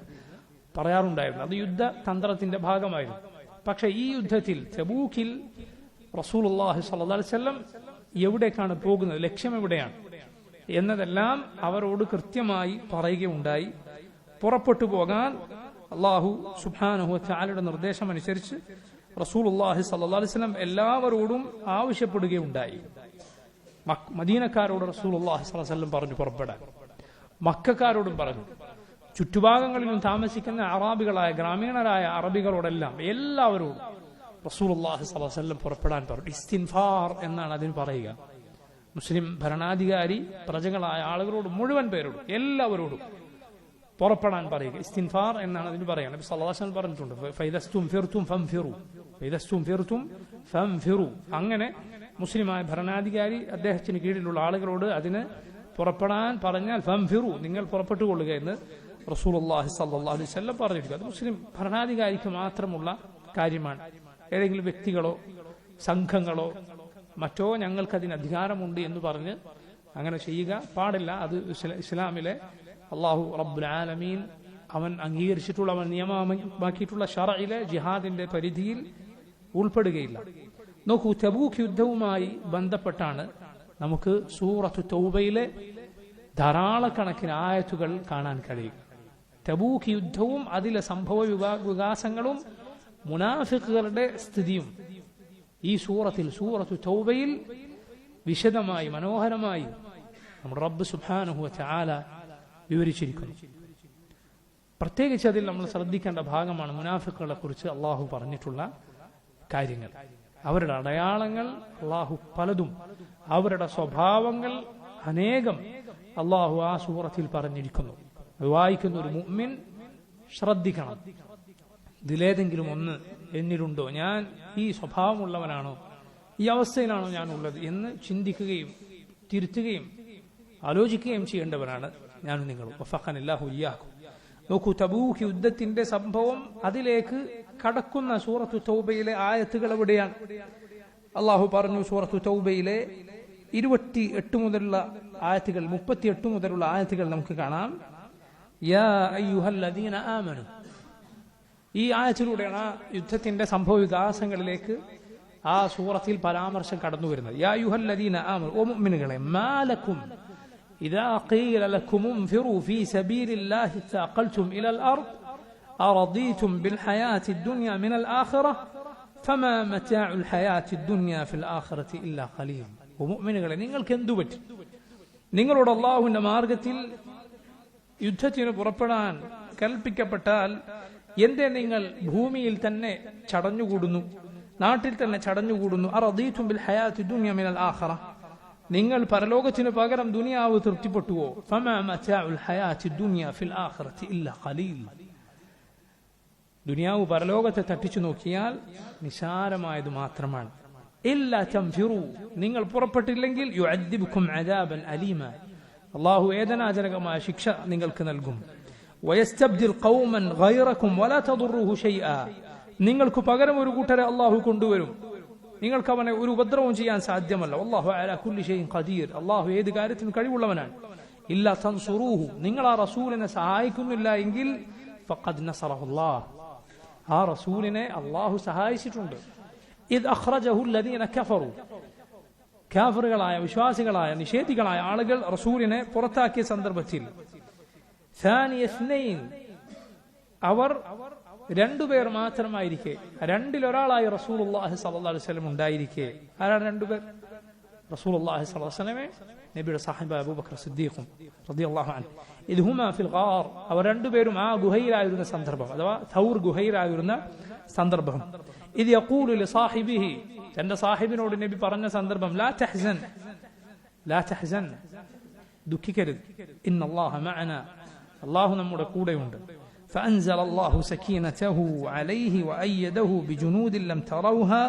പറയാറുണ്ടായിരുന്നു. അത് യുദ്ധതന്ത്രത്തിന്റെ ഭാഗമായിരുന്നു. പക്ഷെ ഈ യുദ്ധത്തിൽ തബൂക്കിൽ റസൂലുള്ളാഹി സ്വല്ലല്ലാഹു അലൈഹി വസല്ലം എവിടേക്കാണ് പോകുന്നത്, ലക്ഷ്യം എവിടെയാണ് എന്നതെല്ലാം അവരോട് കൃത്യമായി പറയുകയുണ്ടായി. പുറപ്പെട്ടു പോകാൻ അല്ലാഹു സുബ്ഹാനഹു വ തആലയുടെ നിർദ്ദേശമനുസരിച്ച് റസൂലുള്ളാഹി സ്വല്ലല്ലാഹു അലൈഹി വസല്ലം എല്ലാവരോടും ആവശ്യപ്പെടുകയുണ്ടായി. മദീനക്കാരോട് റസൂലുള്ളാഹി സ്വല്ലല്ലാഹു അലൈഹി വസല്ലം പറഞ്ഞു പുറപ്പെടാൻ. മക്കക്കാരോടും പറഞ്ഞു. ചുറ്റുഭാഗങ്ങളിലും താമസിക്കുന്ന അറാബികളായ ഗ്രാമീണരായ അറബികളോടെല്ലാം എല്ലാവരോടും റസൂലുള്ളാഹി സ്വല്ലല്ലാഹു അലൈഹി വസല്ലം പുറപ്പെടാൻ പറഞ്ഞു. ഇസ്തിൻഫാർ എന്നാണ് അതിന് പറയുക. മുസ്ലിം ഭരണാധികാരി പ്രജകളായ ആളുകളോട് മുഴുവൻ പേരോടും എല്ലാവരോടും പുറപ്പെടാൻ പറയുക. ഇസ്തിൻഫാർ എന്നാണ് അതിന് പറയുക. നബി സല്ലല്ലാഹു അലൈഹി വസല്ലം പറഞ്ഞിട്ടുണ്ട്, ഫൈദസ്തുംഫിർതും ഫംഫിറു, ഫൈദസ്തുംഫിർതും ഫംഫിറു. അങ്ങനെ മുസ്ലിമായ ഭരണാധികാരി അദ്ദേഹത്തിന് കീഴിലുള്ള ആളുകളോട് അതിന് പുറപ്പെടാൻ പറഞ്ഞാൽ ഫംഫിറു, നിങ്ങൾ പുറപ്പെട്ടുകൊള്ളുക എന്ന് റസൂലുള്ളാഹി സ്വല്ലല്ലാഹു അലൈഹി വസല്ലം പറഞ്ഞിരിക്കുക. അത് മുസ്ലിം ഭരണാധികാരിക്ക് മാത്രമുള്ള കാര്യമാണ്. ഏതെങ്കിലും വ്യക്തികളോ സംഘങ്ങളോ മറ്റോ ഞങ്ങൾക്കതിന് അധികാരമുണ്ട് എന്ന് പറഞ്ഞ് അങ്ങനെ ചെയ്യുക പാടില്ല. അത് ഇസ്ലാമിലെ അല്ലാഹു റബ്ബുൽ ആലമീൻ അവൻ അംഗീകരിച്ചിട്ടുള്ള, അവൻ നിയമമാക്കിയിട്ടുള്ള ശറഇലെ ജിഹാദിന്റെ പരിധിയിൽ ഉൾപ്പെടുകയില്ല. നോക്കൂ, തബൂക്ക് യുദ്ധവുമായി ബന്ധപ്പെട്ടാണ് നമുക്ക് സൂറത്തു തൗബയിലെ ധാരാളക്കണക്കിന് ആയത്തുകൾ കാണാൻ കഴിയും. തബൂക്ക് യുദ്ധവും അതിലെ സംഭവ വികാസങ്ങളും മുനാഫിഖുകളുടെ സ്ഥിതിയും ഈ സൂറത്തു തൗബയിൽ വിശദമായി മനോഹരമായി നമ്മുടെ റബ്ബ് സുബ്ഹാനഹു വ തആല വിവരിച്ചിരിക്കുന്നു. പ്രത്യേകിച്ച് അതിൽ നമ്മൾ ശ്രദ്ധിക്കേണ്ട ഭാഗമാണ് മുനാഫിഖുകളെ കുറിച്ച് അള്ളാഹു പറഞ്ഞിട്ടുള്ള കാര്യങ്ങൾ. അവരുടെ അടയാളങ്ങൾ അള്ളാഹു പലതും, അവരുടെ സ്വഭാവങ്ങൾ അനേകം അള്ളാഹു ആ സൂറത്തിൽ പറഞ്ഞിരിക്കുന്നു. വായിക്കുന്ന ഒരു മുഅ്മിൻ ശ്രദ്ധിക്കണം. ഇതിലേതെങ്കിലും ഒന്ന് എന്നിലുണ്ടോ, ഞാൻ ഈ സ്വഭാവമുള്ളവനാണോ, ഈ അവസ്ഥയിലാണോ ഞാൻ ഉള്ളത് എന്ന് ചിന്തിക്കുകയും തിരുത്തുകയും ആലോചിക്കുകയും ചെയ്യേണ്ടവരാണ് ഞാനും നിങ്ങളും. വഫഖനല്ലാഹു ഇയ്യാക്കും. നോക്കൂ, തബൂക്ക് യുദ്ധത്തിന്റെ സംഭവം അതിലേക്ക് കടക്കുന്ന സൂറത്തു തൗബയിലെ ആയത്തുകൾ എവിടെയാണ്? അള്ളാഹു പറഞ്ഞു സൂറത്തു തൗബയിലെ 28 മുതലുള്ള ആയത്തുകൾ, 38 മുതലുള്ള ആയത്തുകൾ നമുക്ക് കാണാം. യാ അയ്യുഹല്ലദീന ആമനു. ഈ ആയത്തിലൂടെയാണ് ആ യുദ്ധത്തിന്റെ സംഭവ വികാസങ്ങളിലേക്ക് ആ സൂറത്തിൽ പരാമർശം കടന്നു വരുന്നത്. യാ അയ്യുഹല്ലദീന ആമനു, ഓ മുഅ്മിനുകളെ, മാലക്കും ഇദാ ഖീല ലക്കും ഉൻഫിറൂ ഫീ സബീലില്ലാഹി തഅഖൽതും ഇലൽ അർദ് അറദീതും ബിൽ ഹയാത്തി ദുനിയ മിനൽ ആഖിറ ഫമാ മതാഉൽ ഹയാത്തി ദുനിയ ഫിൽ ആഖിറതി ഇല്ലാ ഖലീൽ. ഓ മുഅ്മിനുകളെ, നിങ്ങൾക്ക് എന്തു പറ്റി? നിങ്ങളോട് അല്ലാഹുവിന്റെ മാർഗത്തിൽ യുദ്ധത്തിന് പുറപ്പെടാൻ കൽപ്പിക്കപ്പെട്ടാൽ എന്തേ നിങ്ങൾ ഭൂമിയിൽ തന്നെ ചടഞ്ഞുകൂടുന്നു, നാട്ടിൽ തന്നെ ചടഞ്ഞുകൂടുന്നു? അറദീതും ബിൽ ഹയാത്തി ദുനിയ മിനൽ ആഖിറ, നിങ്ങൾ പരലോകത്തിനു പകരം ദുനിയാവ് തൃപ്തിപ്പെട്ടുവോ? ഫമാ മതാഉൽ ഹയാത്തി ദുനിയ ഫിൽ ആഖിറതി ഇല്ലാ ഖലീൽ. ദുനിയാവ് പരലോകത്തെ തട്ടിച്ചു നോക്കിയാൽ നിസാരമായത് മാത്രമാണ്. ഇല്ലാ തൻഫിറൂ, നിങ്ങൾ പുറപ്പെട്ടില്ലെങ്കിൽ യുഅദ്ദിബുക്കും അദാബൻ അലീമ, അല്ലാഹു വേദനാജനകമായ ശിക്ഷ നിങ്ങൾക്ക് നൽകും. വയസ്തബ്ദിൽ ഖൗമൻ ഗൈറക്കും വലാ തദുറുഹു ശൈആ, നിങ്ങൾക്ക് പകരം ഒരു കൂട്ടരെ അല്ലാഹു കൊണ്ടുവരും, നിങ്ങൾക്ക് അവനെ ഒരു ഉപദ്രവവും ചെയ്യാൻ സാധ്യമല്ല. വല്ലാഹു അലാ കുല്ലി ഷൈഇൻ ഖദീർ, അല്ലാഹു ഏത് കാര്യത്തിനും കഴിവുള്ളവനാണ്. ഇല്ലാ തൻസുറൂഹു, നിങ്ങൾ ആ റസൂലിനെ സഹായിക്കുന്നില്ല എങ്കിൽ ഫഖദ് നസറഹുല്ലാഹ്, ആ റസൂലിനെ അല്ലാഹു സഹായിച്ചിട്ടുണ്ട്. ഇദ് അഖ്റജഹു അല്ലദീന കഫറു, കാഫിറുകളായ വിശ്വാസികളായ നിഷേധികളായ ആളുകൾ റസൂലിനെ പുറത്താക്കിയ സന്ദർഭത്തിൽ ثاني اثنين, അവർ രണ്ടുപേർ മാത്രമായിരിക്കെ, രണ്ടിലൊരാളായി റസൂലുള്ളാഹി സ്വല്ലല്ലാഹു അലൈഹി വസല്ലം ഉണ്ടായിരിക്കെ. ആരാണ് രണ്ടുപേർ? റസൂലുള്ളാഹി സ്വല്ലല്ലാഹു അലൈഹി വസല്ലമെ നബിയുടെ സഹാബ അബൂബക്കർ സിദ്ദീഖും റളിയല്ലാഹു അൻഹു. ഇദ് ഹുമാ ഫിൽ ഗാർ, അവർ രണ്ടുപേരും ആ ഗുഹയിലായിരുന്ന സന്ദർഭം, അഥവാ തൗർ ഗുഹയിലായിരുന്ന സന്ദർഭം. ഇദ് യഖൂലു ലിസാഹിബിഹി, തന്റെ സാഹിബിനോട് നബി പറഞ്ഞ സന്ദർഭം, ലാ തഹ്സൻ, ലാ തഹ്സൻ, ദുഃഖിക്കരുത്, ഇന്നല്ലാഹ മഅന, അല്ലാഹു നമ്മുടെ കൂടെയുണ്ട്. فأنزل الله سكينته عليه وأيده بجنود لم تروها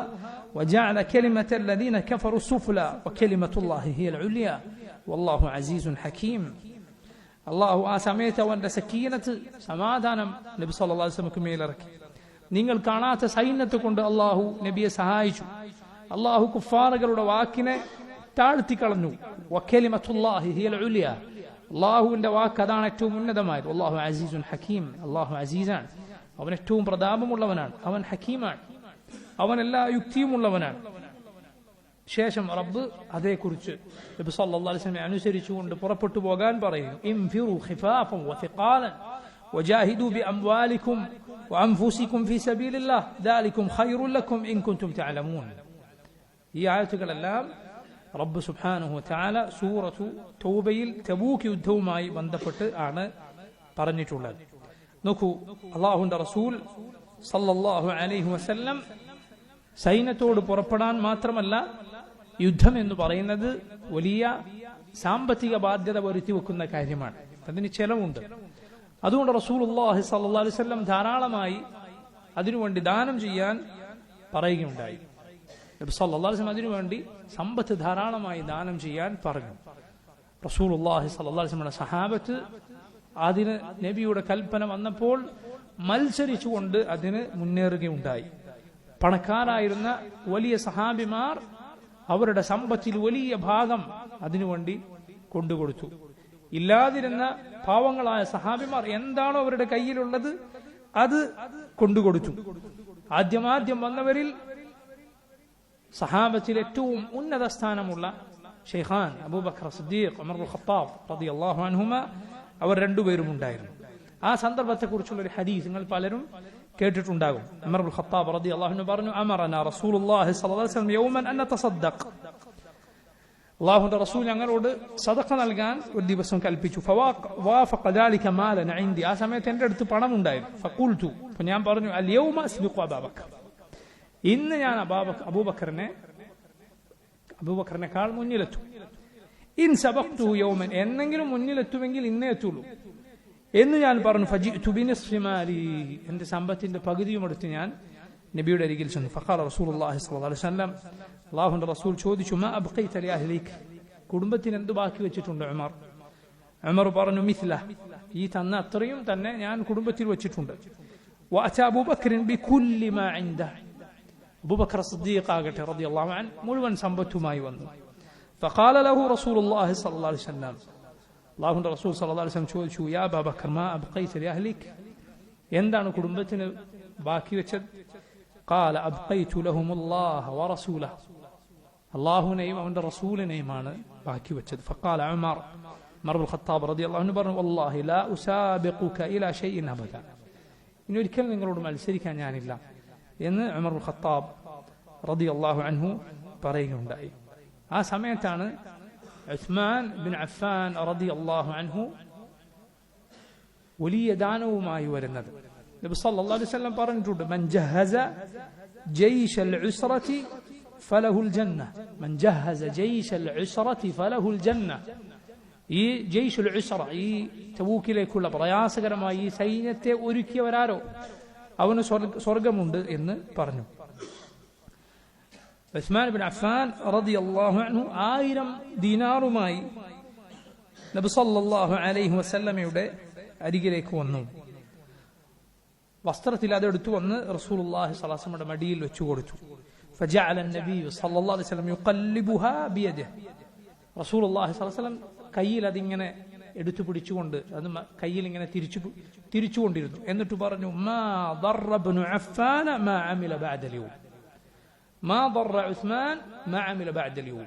وجعل كلمة الذين كفروا السفلى وكلمة الله هي العليا والله عزيز حكيم. അള്ളാഹു ആ സമയത്ത് അവന്റെ സക്കീനത്ത് സമാധാനം നബി സല്ലല്ലാഹു അലൈഹി വസല്ലമക്ക് മേലിറക്കി. നിങ്ങൾ കാണാത്ത സൈന്യത്തെ കൊണ്ട് അള്ളാഹു നബിയെ സഹായിച്ചു. അള്ളാഹു കുഫാറുകളുടെ വാക്കിനെ താഴ്ത്തിക്കളഞ്ഞു. വകലിമത്തുല്ലാഹി ഹിയൽ ഉലിയ, അള്ളാഹുവിന്റെ വാക്ക് അതാണ് ഏറ്റവും ഉന്നതമായത്. അള്ളാഹു അസീസുൻ ഹക്കീം, അള്ളാഹു അസീസാണ്, അവൻ ഏറ്റവും പ്രതാപമുള്ളവനാണ്, അവൻ ഹക്കീമാണ്, അവൻ എല്ലാ യുക്തിയുമുള്ളവനാണ്. ശേഷം റബ്ബ് അതേക്കുറിച്ച് നബി സല്ലല്ലാഹു അലൈഹി വസല്ലം അനുസരിച്ചുകൊണ്ട് പുറപ്പെട്ടു പോകാൻ പറയുന്നു. ഇൻഫിറു ഖിഫാഫൻ വസിഖാലൻ വജാഹിദു ബിഅംവാലികും വഅൻഫുസികും ഫീ സബീലില്ലാഹ് ദാലികും ഖൈറുൻ ലക്കും ഇൻ കുൻതും തഅലമൂൻ. ഈ ആയത്തുകളെല്ലാം റബ്ബ് സുബ്ഹാനഹു വതആല സൂറത്തു തൗബയിൽ തബൂക്ക് യുദ്ധവുമായി ബന്ധപ്പെട്ട് ആണ് പറഞ്ഞിട്ടുള്ളത്. നോക്കൂ, അല്ലാഹുവിന്റെ റസൂൽ സല്ലല്ലാഹു അലൈഹി വസല്ലം സൈന്യത്തോട് പുറപ്പെടാൻ മാത്രമല്ല, യുദ്ധം എന്ന് പറയുന്നത് വലിയ സാമ്പത്തിക ബാധ്യത വരുത്തി വെക്കുന്ന കാര്യമാണ്, അതിന് ചെലവുണ്ട്. അതുകൊണ്ട് റസൂലുള്ളാഹി സ്വല്ലല്ലാഹു അലൈഹി വസല്ലം ധാരാളമായി അതിനുവേണ്ടി ദാനം ചെയ്യാൻ പറയുകയുണ്ടായി. നബി സല്ലല്ലാഹു അലൈഹി വസല്ലം അതിനുവേണ്ടി സമ്പത്ത് ധാരാളമായി ദാനം ചെയ്യാൻ പറഞ്ഞു. റസൂലുള്ളാഹി സ്വല്ലല്ലാഹു അലൈഹി വസല്ലം സഹാബത്ത് അതിന് നബിയുടെ കൽപ്പന വന്നപ്പോൾ മത്സരിച്ചുകൊണ്ട് അതിന് മുന്നേറുകയുണ്ടായി. പണക്കാരായിരുന്ന വലിയ സഹാബിമാർ അവരുടെ സമ്പത്തിൽ വലിയ ഭാഗം അതിനുവേണ്ടി കൊണ്ടുകൊടുത്തു. ഇല്ലാതിരുന്ന പാവങ്ങളായ സഹാബിമാർ എന്താണോ അവരുടെ കയ്യിലുള്ളത് അത് കൊണ്ടുകൊടുത്തു. ആദ്യം വന്നവരിൽ സഹാബത്തിൽ ഏറ്റവും ഉന്നത സ്ഥാനമുള്ള ഷെയ്ഖാൻ അബൂബക്കർ സിദ്ദീഖ്, ഉമർ ഇബ്നുൽ ഖത്താബ് റളിയല്ലാഹു അൻഹുമ, അവർ രണ്ടുപേരും ഉണ്ടായിരുന്നു. ആ സന്ദർഭത്തെക്കുറിച്ചുള്ള ഒരു ഹദീസ് നിങ്ങൾ പലരും കേട്ടിട്ടുണ്ടാകും. ഉമർ ഇബ്നുൽ ഖത്താബ് റളിയല്ലാഹു അൻഹു പറഞ്ഞു, അമറനാ റസൂലുള്ളാഹി സ്വല്ലല്ലാഹു അലൈഹി വസല്ലം യൗമൻ അൻ നതസദ്ദഖ്, അല്ലാഹുവിന്റെ റസൂൽ ഞങ്ങളോട് സദഖ നൽകാൻ ഒരു ദിവസം കൽപ്പിച്ചു. ഫവാഫഖ ദാലിക മാലൻ ഇൻദി, ആ സമയത്ത് എൻ്റെ അടുത്ത് പണം ഉണ്ടായിരുന്നു. ഫഖുൽതു, അപ്പോൾ ഞാൻ പറഞ്ഞു, അൽ യൗമ അസ്ബിഖു അബൂബക്കർ, ഇന്ന് ഞാൻ അബൂബക്കറിനേക്കാൾ മുന്നിലെത്തും. ഇൻ സബഖ്തുഹു യൗമൻ, എന്നെങ്കിലും മുന്നിലെത്തുമെങ്കിൽ ഇന്നേ എത്തുള്ളൂ എന്ന് ഞാൻ പറഞ്ഞു. ഫജിഅ്തു ബിനിസ്ഫി മാലി, എൻ്റെ സമ്പത്തിന്റെ പകുതിയും എടുത്ത് ഞാൻ നബിയുടെ അരികിൽ ചെന്നു. ഫഖാല റസൂലുള്ളാഹി സ്വല്ലല്ലാഹു അലൈഹി വസല്ലം, അല്ലാഹുവിന്റെ റസൂൽ ചോദിച്ചു, മാ അബ്ഖൈത ലി അഹ്ലിക്, കുടുംബത്തിന് എന്ത് ബാക്കി വെച്ചിട്ടുണ്ട് ഉമർ? ഉമർ പറഞ്ഞു, മിസ്ല, ഈ തന്ന അത്രയും തന്നെ ഞാൻ കുടുംബത്തിൽ വെച്ചിട്ടുണ്ട്. വഅതാ അബൂബക്കർ ബികുല്ലി മാ ഇൻദഹു, അബൂബക്കർ സിദ്ദീഖ് ആകട്ടെ റളിയല്ലാഹു അൻഹു മുഴുവൻ സമ്പത്തുമായി വന്നു. ഫഖാല ലഹു റസൂലുള്ളാഹി സ്വല്ലല്ലാഹു അലൈഹി വസല്ലം, അല്ലാഹുവിന്റെ റസൂൽ സ്വല്ലല്ലാഹു അലൈഹി വസല്ലം ചോദിച്ചു, യാ അബൂബക്കർ മാ അബ്ഖൈത ലി അഹ്ലിക്, എന്താണ് കുടുംബത്തിന് ബാക്കി വെച്ചത്? ഖാല അബ്ഖൈതു ലഹുമുല്ലാഹ വറസൂലഹു, അല്ലാഹുവിനെയും അവന്റെ റസൂലിനെയുമാണ് ബാക്കി വെച്ചത്. ഫഖാല ഉമർ ഇബ്നുൽ ഖത്താബ് റളിയല്ലാഹു അൻഹു പറഞ്ഞു, വല്ലാഹി ലാ ഉസാബിഖുക ഇലാ ഷൈഇൻ അബദ, ഇനി ഒരിക്കലും നിങ്ങളോട് മത്സരിക്കാൻ ഞാനില്ല എന്ന് ഉമർ ഇബ്നുൽ ഖത്താബ് റളിയല്ലാഹു അൻഹു പറയുകയുണ്ടായി. ആ സമയത്താണ് ഉസ്മാൻ ബിൻ അഫ്ഫാൻ റളിയല്ലാഹു അൻഹു വലിയ ദാനവുമായി വരുന്നത്. നബി സല്ലല്ലാഹു അലൈഹി വസല്ലം പറഞ്ഞിട്ടുണ്ട്, മൻ ജഹസ ജയ്ശൽ ഉസ്റതി ഫലഹുൽ ജന്ന, മൻ ജഹസ ജയ്ശൽ ഉസ്റതി ഫലഹുൽ ജന്ന, ഈ ജയ്ഷുൽ ഉസ്റ, ഈ തബൂക്കിലേക്കുള്ള പ്രയാസകരമായ ഈ സൈന്യത്തെ ഒരുക്കിയവരാരോ അവന് സ്വർഗമുണ്ട് എന്ന് പറഞ്ഞു. ഉസ്മാൻ ബിൻ അഫ്ഫാൻ റളിയല്ലാഹു അൻഹു 1000 ദീനാറുമായി നബി സല്ലല്ലാഹു അലൈഹി വസല്ലമയുടെ അരികിലേക്ക് വന്നു. വസ്ത്രത്തിൽ അതെടുത്തു വന്ന് റസൂലുള്ളാഹി സ്വല്ലല്ലാഹു അലൈഹി വസല്ലമയുടെ മടിയിൽ വെച്ചു കൊടുത്തു. ഫജഅല അൻ-നബി സ്വല്ലല്ലാഹു അലൈഹി വസല്ലം യുഖല്ലിബുഹാ ബിയദിഹി, റസൂലുള്ളാഹി സ്വല്ലല്ലാഹു അലൈഹി വസല്ലം കയ്യിൽ അതിങ്ങനെ എടുത്തു പിടിച്ചുകൊണ്ട് അത് കയ്യിൽ ഇങ്ങനെ തിരിച്ചുകൊണ്ടിരുന്നു. എന്നിട്ട് പറഞ്ഞു, മാ ദറ ഇബ്നു അഫ്ഫാന മാ അമില ബഅദൽ യൗം, മാ ദറ ഉസ്മാൻ മാ അമില ബഅദൽ യൗം,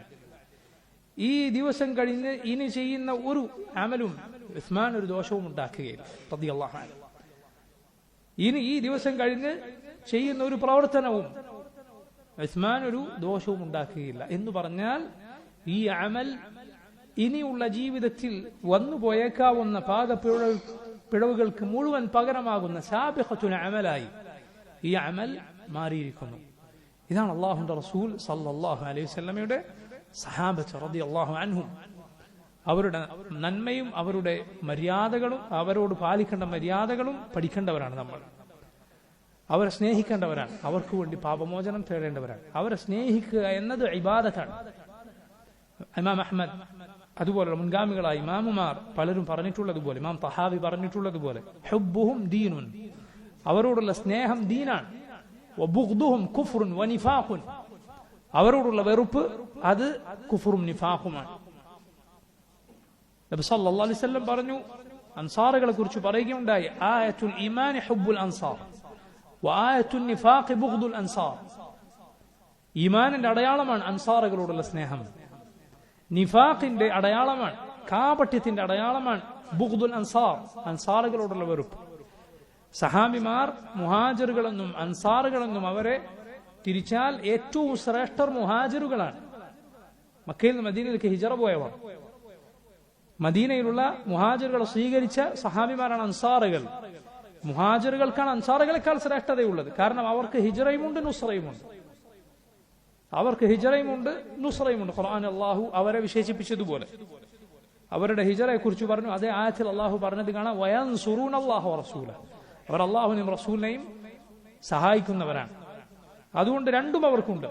ഈ ദിവസം കഴിഞ്ഞ് ഇനി ചെയ്യുന്ന ഒരു അമലും ഉസ്മാൻ ഒരു ദോഷവും ഉണ്ടാക്കുകയില്ല റളിയല്ലാഹു അൻഹു. ഇനി ഈ ദിവസം കഴിഞ്ഞ് ചെയ്യുന്ന ഒരു പ്രവർത്തനവും ഉസ്മാൻ ഒരു ദോഷവും ഉണ്ടാക്കുകയില്ല എന്ന് പറഞ്ഞാൽ ഈ അമൽ ഇനിയുള്ള ജീവിതത്തിൽ വന്നു പോയേക്കാവുന്ന പിഴവുകൾക്ക് മുഴുവൻ പകരമാകുന്ന സാബിഖത്തുൽ അമലായി ഈ അമൽ മാറിയിരിക്കുന്നു. ഇതാണ് അല്ലാഹുവിന്റെ റസൂൽ സല്ലല്ലാഹു അലൈഹി വസല്ലമയുടെ സഹാബത്ത് റളിയല്ലാഹു അൻഹും. അവരുടെ നന്മയും അവരുടെ മര്യാദകളും അവരോട് പാലിക്കേണ്ട മര്യാദകളും പഠിക്കേണ്ടവരാണ് നമ്മൾ. അവരെ സ്നേഹിക്കേണ്ടവരാണ്, അവർക്ക് വേണ്ടി പാപമോചനം തേടേണ്ടവരാണ്. അവരെ സ്നേഹിക്കുക എന്നത് ഇബാദത്താണ്. ഇമാം അഹ്മദ് അതുപോലെ മുൻഗാമികളായ ഇമാമുമാർ പലരും പറഞ്ഞിട്ടുള്ളതുപോലെ, ഇമാം തഹാവി പറഞ്ഞിട്ടുള്ളതുപോലെ, ഹുബ്ബുഹും ദീനുൻ, അവരോടുള്ള സ്നേഹം ദീനാണ്. വബുഗ്ദുഹും കുഫ്റുൻ വനിഫാഖുൻ, അവരോടുള്ള വെറുപ്പ് അത് കുഫറും നിഫാഖുമാണ്. നബി സല്ലല്ലാഹു അലൈഹി വസല്ലം പറഞ്ഞു, അൻസാറുകളെ കുറിച്ച് പറയുകയുണ്ടായി, ആയത്തുൽ ഈമാനി ഹുബ്ബുൽ അൻസാർ വആയത്തുൻ നിഫാഖി ബുഗ്ദുൽ അൻസാർ. ഈമാനിന്റെ അടയാളമാണ് അൻസാറുകളോടുള്ള സ്നേഹം, നിഫാഖിന്റെ അടയാളമാണ്, കാപട്യത്തിന്റെ അടയാളമാണ് ബുഗ്ദുൽ അൻസാർ, അൻസാറുകളോടുള്ള വെറുപ്പ്. സഹാബിമാർ മുഹാജിറുകളെന്നും അൻസാറുകളെന്നും അവരെ തിരിച്ചാൽ ഏറ്റവും ശ്രേഷ്ഠർ മുഹാജിറുകളാണ്. മക്കയിൽ നിന്ന് മദീനയിലേക്ക് ഹിജറ പോയവർ, മദീനയിലുള്ള മുഹാജിറുകളെ സ്വീകരിച്ച സഹാബിമാരാണ് അൻസാറുകൾ. മുഹാജിറുകൾക്കാണ് അൻസാറുകളെക്കാൾ ശ്രേഷ്ഠതയുള്ളത്. കാരണം അവർക്ക് ഹിജറയുമുണ്ട് നുസ്രയുമുണ്ട്, അവർക്ക് ഹിജറയുമുണ്ട് നുസ്രയുമുണ്ട്. ഖുർആൻ അല്ലാഹു അവരെ വിശേഷിപ്പിച്ചതുപോലെ അവരുടെ ഹിജറയെ കുറിച്ച് പറഞ്ഞു. അതേ ആയത്തിൽ അല്ലാഹു പറഞ്ഞത് കാണാം, വയൻസുറൂനല്ലാഹു വറസൂലഹു, അവർ അല്ലാഹുവിനെയും റസൂലിനെയും സഹായിക്കുന്നവരാണ്. അതുകൊണ്ട് രണ്ടും അവർക്കുണ്ട്.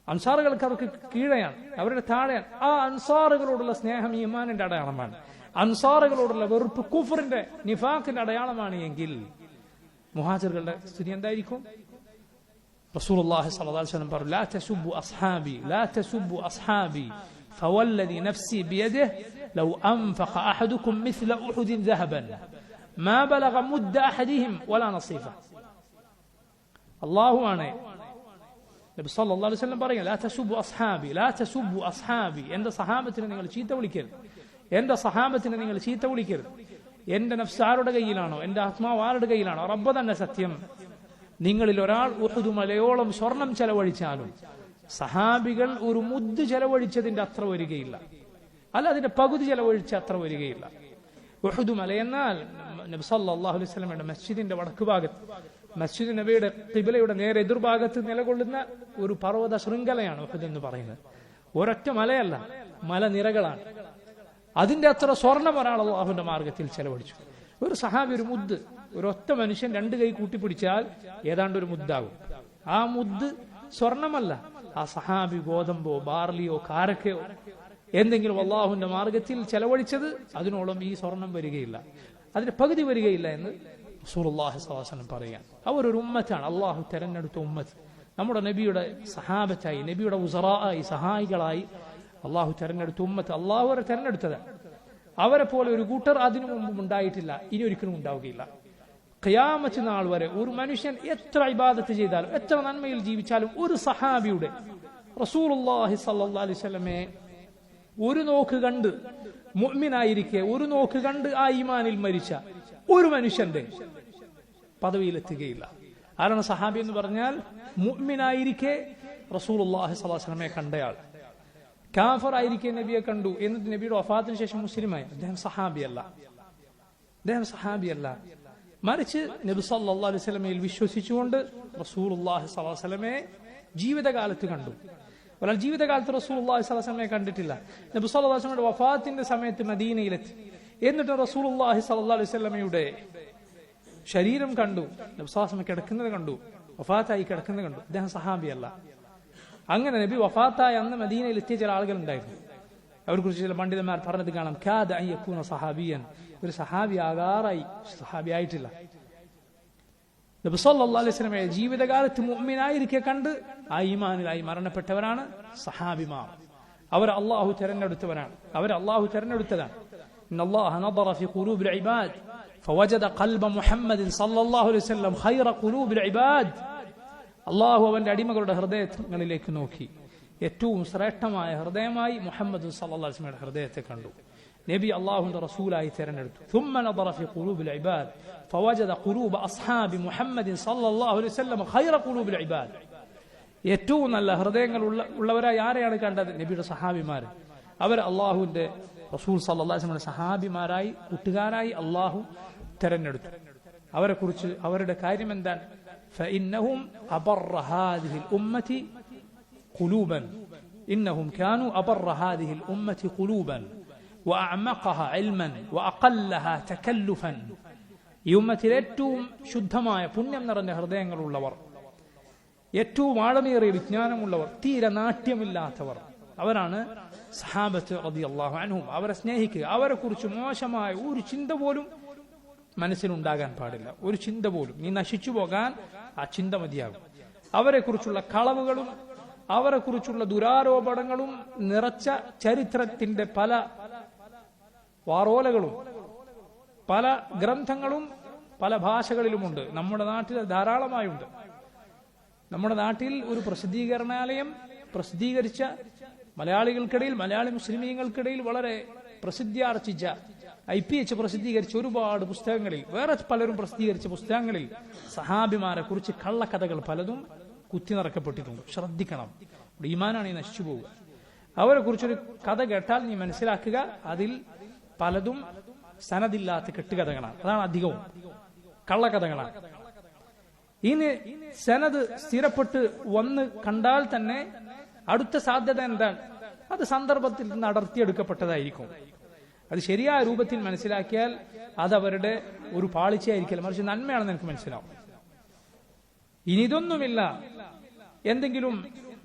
അൻസാറുകൾക്ക് അവർക്ക് കീഴെയാണ്, അവരുടെ താഴെയാണ്. ആ അൻസാറുകളോടുള്ള സ്നേഹം ഈമാനിന്റെ അടയാളമാണ്. അൻസാറുകളോടുള്ള വെറുപ്പ് കുഫറിന്റെ നിഫാഖിന്റെ അടയാളമാണ് എങ്കിൽ മുഹാജിറുകളുടെ സ്ഥിതി എന്തായിരിക്കും? റസൂലുള്ളാഹി സ്വല്ലല്ലാഹു അലൈഹി വസല്ലം പറഞ്ഞു, ലാ തസുബ്ബു അസ്ഹാബി ലാ തസുബ്ബു അസ്ഹാബി ഫവല്ലദി നഫ്സി ബിയദിഹി ലൗ അൻഫഖ അഹദുകും മിസ്ല ഉഹുദിൻ ദഹബൻ മാ ബലഗ മുദ്ദ അഹദിഹിം വലാ നസീഫ. അല്ലാഹുവാണ് നബി സല്ലല്ലാഹു അലൈഹി വസല്ലം പറയുക, ലാ തസുബ്ബു അസ്ഹാബി ലാ തസുബ്ബു അസ്ഹാബി, എന്റെ സഹാബത്തിനെ നിങ്ങൾ ചീത്ത വിളിക്കരുത്, എന്റെ സഹാബത്തിനെ നിങ്ങൾ ചീത്ത വിളിക്കരുത്. എന്റെ നഫ്സ് ആരുടെ കയ്യിലാണോ, എന്റെ ആത്മാവ് ആരുടെ കയ്യിലാണോ, റബ്ബ് തന്നെ സത്യം, നിങ്ങളിൽ ഒരാൾ ഉഹുദ് മലയോളം സ്വർണം ചെലവഴിച്ചാലും സഹാബികൾ ഒരു മുദ്ദ് ചെലവഴിച്ചതിന്റെ അത്ര വരികയില്ല, അല്ല അതിന്റെ പകുതി ചെലവഴിച്ച അത്ര വരികയില്ല. ഉഹുദ് മലയെന്നാൽ നബി സല്ലല്ലാഹു അലൈഹി വസല്ലമയുടെ മസ്ജിദിന്റെ വടക്ക് ഭാഗത്ത്, മസ്ജിദ് നബിയുടെ ഖിബ്ലയുടെ നേരെ എതിർഭാഗത്ത് നിലകൊള്ളുന്ന ഒരു പർവ്വത ശൃംഖലയാണ് ഉഹുദ് എന്ന് പറയുന്നത്. ഒരൊറ്റ മലയല്ല, മലനിരകളാണ്. അതിന്റെ അത്ര സ്വർണം ഒരാൾ അല്ലാഹുവിന്റെ മാർഗത്തിൽ ചെലവഴിച്ചു. ഒരു സഹാബി ഒരു മുദ്ദ്, ഒരൊറ്റ മനുഷ്യൻ രണ്ട് കൈ കൂട്ടിപ്പിടിച്ചാൽ ഏതാണ്ട് ഒരു മുദ്ദാകും. ആ മുദ്ദ് സ്വർണമല്ല, ആ സഹാബി ഗോതമ്പോ ബാർലിയോ കാരക്കയോ എന്തെങ്കിലും അല്ലാഹുവിന്റെ മാർഗത്തിൽ ചെലവഴിച്ചത് അതിനോളം ഈ സ്വർണം വരികയില്ല, അതിന്റെ പകുതി വരികയില്ല എന്ന് റസൂലുള്ളാഹി സ്വല്ലല്ലാഹു അലൈഹി വസല്ലം പറയാൻ. അവരൊരു ഉമ്മത്താണ്, അള്ളാഹു തെരഞ്ഞെടുത്ത ഉമ്മത്ത്. നമ്മുടെ നബിയുടെ സഹാബത്തായി, നബിയുടെ ഉസറായി, സഹായികളായി അള്ളാഹു തെരഞ്ഞെടുത്ത ഉമ്മത്ത്. അള്ളാഹു അവരെ തെരഞ്ഞെടുത്തതാണ്. അവരെ പോലെ ഒരു കൂട്ടർ അതിനു മുമ്പും ഉണ്ടായിട്ടില്ല, ഇനി ഒരിക്കലും ഉണ്ടാവുകയില്ല. ഖിയാമത്ത് നാൾ വരെ ഒരു മനുഷ്യൻ എത്ര ഇബാദത്ത് ചെയ്താലും എത്ര നന്മയിൽ ജീവിച്ചാലും ഒരു സഹാബിയുടെ, റസൂലുള്ളാഹി സ്വല്ലല്ലാഹു അലൈഹി വസല്ലമയെ ഒരു നോക്ക് കണ്ട് മുഅ്മിനായിരിക്കെ ഒരു നോക്ക് കണ്ട് ആ ഈമാനിൽ മരിച്ച ഒരു മനുഷ്യന്റെ പദവിയിലെത്തുകയില്ല. ആരാണ് സഹാബി എന്ന് പറഞ്ഞാൽ? മുഅ്മിനായിരിക്കെ റസൂലുള്ളാഹി സ്വല്ലല്ലാഹു അലൈഹി വസല്ലമയെ കണ്ടയാൾ. കാഫർ ആയിരിക്കെ നബിയെ കണ്ടു, എന്നിട്ട് നബിയുടെ വഫാത്തിന് ശേഷം മുസ്ലിമായി, അദ്ദേഹം സഹാബിയല്ല, അദ്ദേഹം സഹാബിയല്ല. മറിച്ച് നബി സല്ലല്ലാഹു അലൈഹി വസല്ലമയിൽ വിശ്വസിച്ചുകൊണ്ട് റസൂലുള്ളാഹി സ്വല്ലല്ലാഹു അലൈഹി വസല്ലമയെ ജീവിതകാലത്ത് കണ്ടു. ഒരാൾ ജീവിതകാലത്ത് റസൂലുള്ളാഹി സ്വല്ലല്ലാഹു അലൈഹി വസല്ലമയെ കണ്ടിട്ടില്ല. നബി സല്ലല്ലാഹു അലൈഹി വസല്ലമയുടെ വഫാത്തിന്റെ സമയത്ത് മദീനയിലെത്തി, എന്നിട്ട് റസൂലുള്ളാഹി സ്വല്ലല്ലാഹു അലൈഹി വസല്ലമയുടെ ശരീരം കണ്ടു, നബി സല്ലല്ലാഹു അലൈഹി വസല്ലം കിടക്കുന്നത് കണ്ടു, വഫാത്തായി കിടക്കുന്നത് കണ്ടു. അദ്ദേഹം സഹാബിയല്ല. അങ്ങനെ നബി വഫാത്തായ അന്ന് മദീനയിൽ എത്തിയ ചില ആളുകൾ ഉണ്ടായിരുന്നു. അവരെ കുറിച്ച് ചില പണ്ഡിതന്മാർ പറഞ്ഞത് കാണാം, കാദ അൻ യകൂന സഹാബിയൻ, ഒരു സഹാബി ആകാറായി, സഹാബി ആയിട്ടില്ല. നബി സല്ലല്ലാഹു അലൈഹി വസല്ലമയെ ജീവിതകാലത്ത് മുഅ്മിനായിരിക്കെ കണ്ട് ആ ഈമാനിലായി മരണപ്പെട്ടവരാണ് സഹാബിമാർ. അവർ അല്ലാഹു തെരഞ്ഞെടുത്തവരാണ്, അവർ അല്ലാഹു തെരഞ്ഞെടുത്തതാണ്. ഇന്നല്ലാഹ നദറ ഫി ഖുലൂബിൽ ഇബാദ് ഫവജദ ഖൽബ മുഹമ്മദിൻ സല്ലല്ലാഹു അലൈഹി വസല്ലം ഖൈറ ഖുലൂബിൽ ഇബാദ്. അല്ലാഹു അവന്റെ അടിമകളുടെ ഹൃദയങ്ങളിലേക്ക് നോക്കി, ഏറ്റവും ശ്രേഷ്ഠമായ ഹൃദയമായി മുഹമ്മദ് സല്ലല്ലാഹു അലൈഹി വസല്ലമയുടെ ഹൃദയത്തെ കണ്ടു. നബി അല്ലാഹുവിന്റെ റസൂലായി തെരഞ്ഞെടുത്തു. ثم نظر في قلوب العباد فوجد قلوب اصحاب محمد صلى الله عليه وسلم خير قلوب العباد. ഏറ്റവും നല്ല ഹൃദയങ്ങൾ ഉള്ളവരായി ആരെയാണ് കണ്ടത്? നബിയുടെ സഹാബിമാർ. അവർ അല്ലാഹുവിന്റെ റസൂൽ സല്ലല്ലാഹു അലൈഹി വസല്ലമയുടെ സഹാബിമാരായി, കൂട്ടുകാരായി അല്ലാഹു തെരഞ്ഞെടുത്തു. അവരെ കുറിച്ച് അവരുടെ കാര്യം എന്താണ്? فإنهم أبر هذه الأمة قلوبا إنهم كانوا أبر هذه الأمة قلوبا وأعمقها علما وأقلها تكلفا. ഈ ഉമ്മത്തിൽ ഏറ്റവും ശുദ്ധമായ പുണ്യം നിറഞ്ഞ ഹൃദയങ്ങളുള്ളവർ, ഏറ്റവും ആഴമേറിയ വിജ്ഞാനമുള്ളവർ, തീരെ നാട്യമില്ലാത്തവർ, അവരാണ് സഹാബത്ത് റളിയല്ലാഹു അൻഹും. അവരെ സ്നേഹിക്കുക, അവരെ കുറിച്ച് മോശമായ ഒരു ചിന്ത പോലും മനസ്സിലുണ്ടാകാൻ പാടില്ല. ഒരു ചിന്ത പോലും. നീ നശിച്ചു പോകാൻ ആ ചിന്ത മതിയാകും. അവരെ കുറിച്ചുള്ള കളവുകളും അവരെ കുറിച്ചുള്ള ദുരാരോപണങ്ങളും നിറച്ച ചരിത്രത്തിന്റെ പല വാറോലകളും പല ഗ്രന്ഥങ്ങളും പല ഭാഷകളിലുമുണ്ട്. നമ്മുടെ നാട്ടിൽ ധാരാളമായുണ്ട്. നമ്മുടെ നാട്ടിൽ ഒരു പ്രസിദ്ധീകരണാലയം പ്രസിദ്ധീകരിച്ച മലയാളികൾക്കിടയിൽ, മലയാളി മുസ്ലിമീങ്ങൾക്കിടയിൽ വളരെ പ്രസിദ്ധിയാർജിച്ച IPH പ്രസിദ്ധീകരിച്ച ഒരുപാട് പുസ്തകങ്ങളിൽ, വേറെ പലരും പ്രസിദ്ധീകരിച്ച പുസ്തകങ്ങളിൽ സഹാബിമാരെ കുറിച്ച് കള്ളക്കഥകൾ പലതും കുത്തി നിറക്കപ്പെട്ടിട്ടുണ്ട്. ശ്രദ്ധിക്കണം. ഈമാനാണ് ഈ നശിച്ചു പോവുക. അവരെ കുറിച്ചൊരു കഥ കേട്ടാൽ നീ മനസ്സിലാക്കുക, അതിൽ പലതും സനദില്ലാത്ത കെട്ടുകഥകളാണ്. അതാണ് അധികവും കള്ളക്കഥകളാണ്. ഇനി സനദ് സ്ഥിരപ്പെട്ട് വന്ന് കണ്ടാൽ തന്നെ അടുത്ത സാധ്യത എന്താണ്? അത് സന്ദർഭത്തിൽ നിന്ന് അടർത്തിയെടുക്കപ്പെട്ടതായിരിക്കും. അത് ശരിയായ രൂപത്തിൽ മനസ്സിലാക്കിയാൽ അത് അവരുടെ ഒരു പാളിച്ചയായിരിക്കില്ല, മറിച്ച് നന്മയാണെന്ന് എനിക്ക് മനസ്സിലാവും. ഇനി ഇതൊന്നുമില്ല, എന്തെങ്കിലും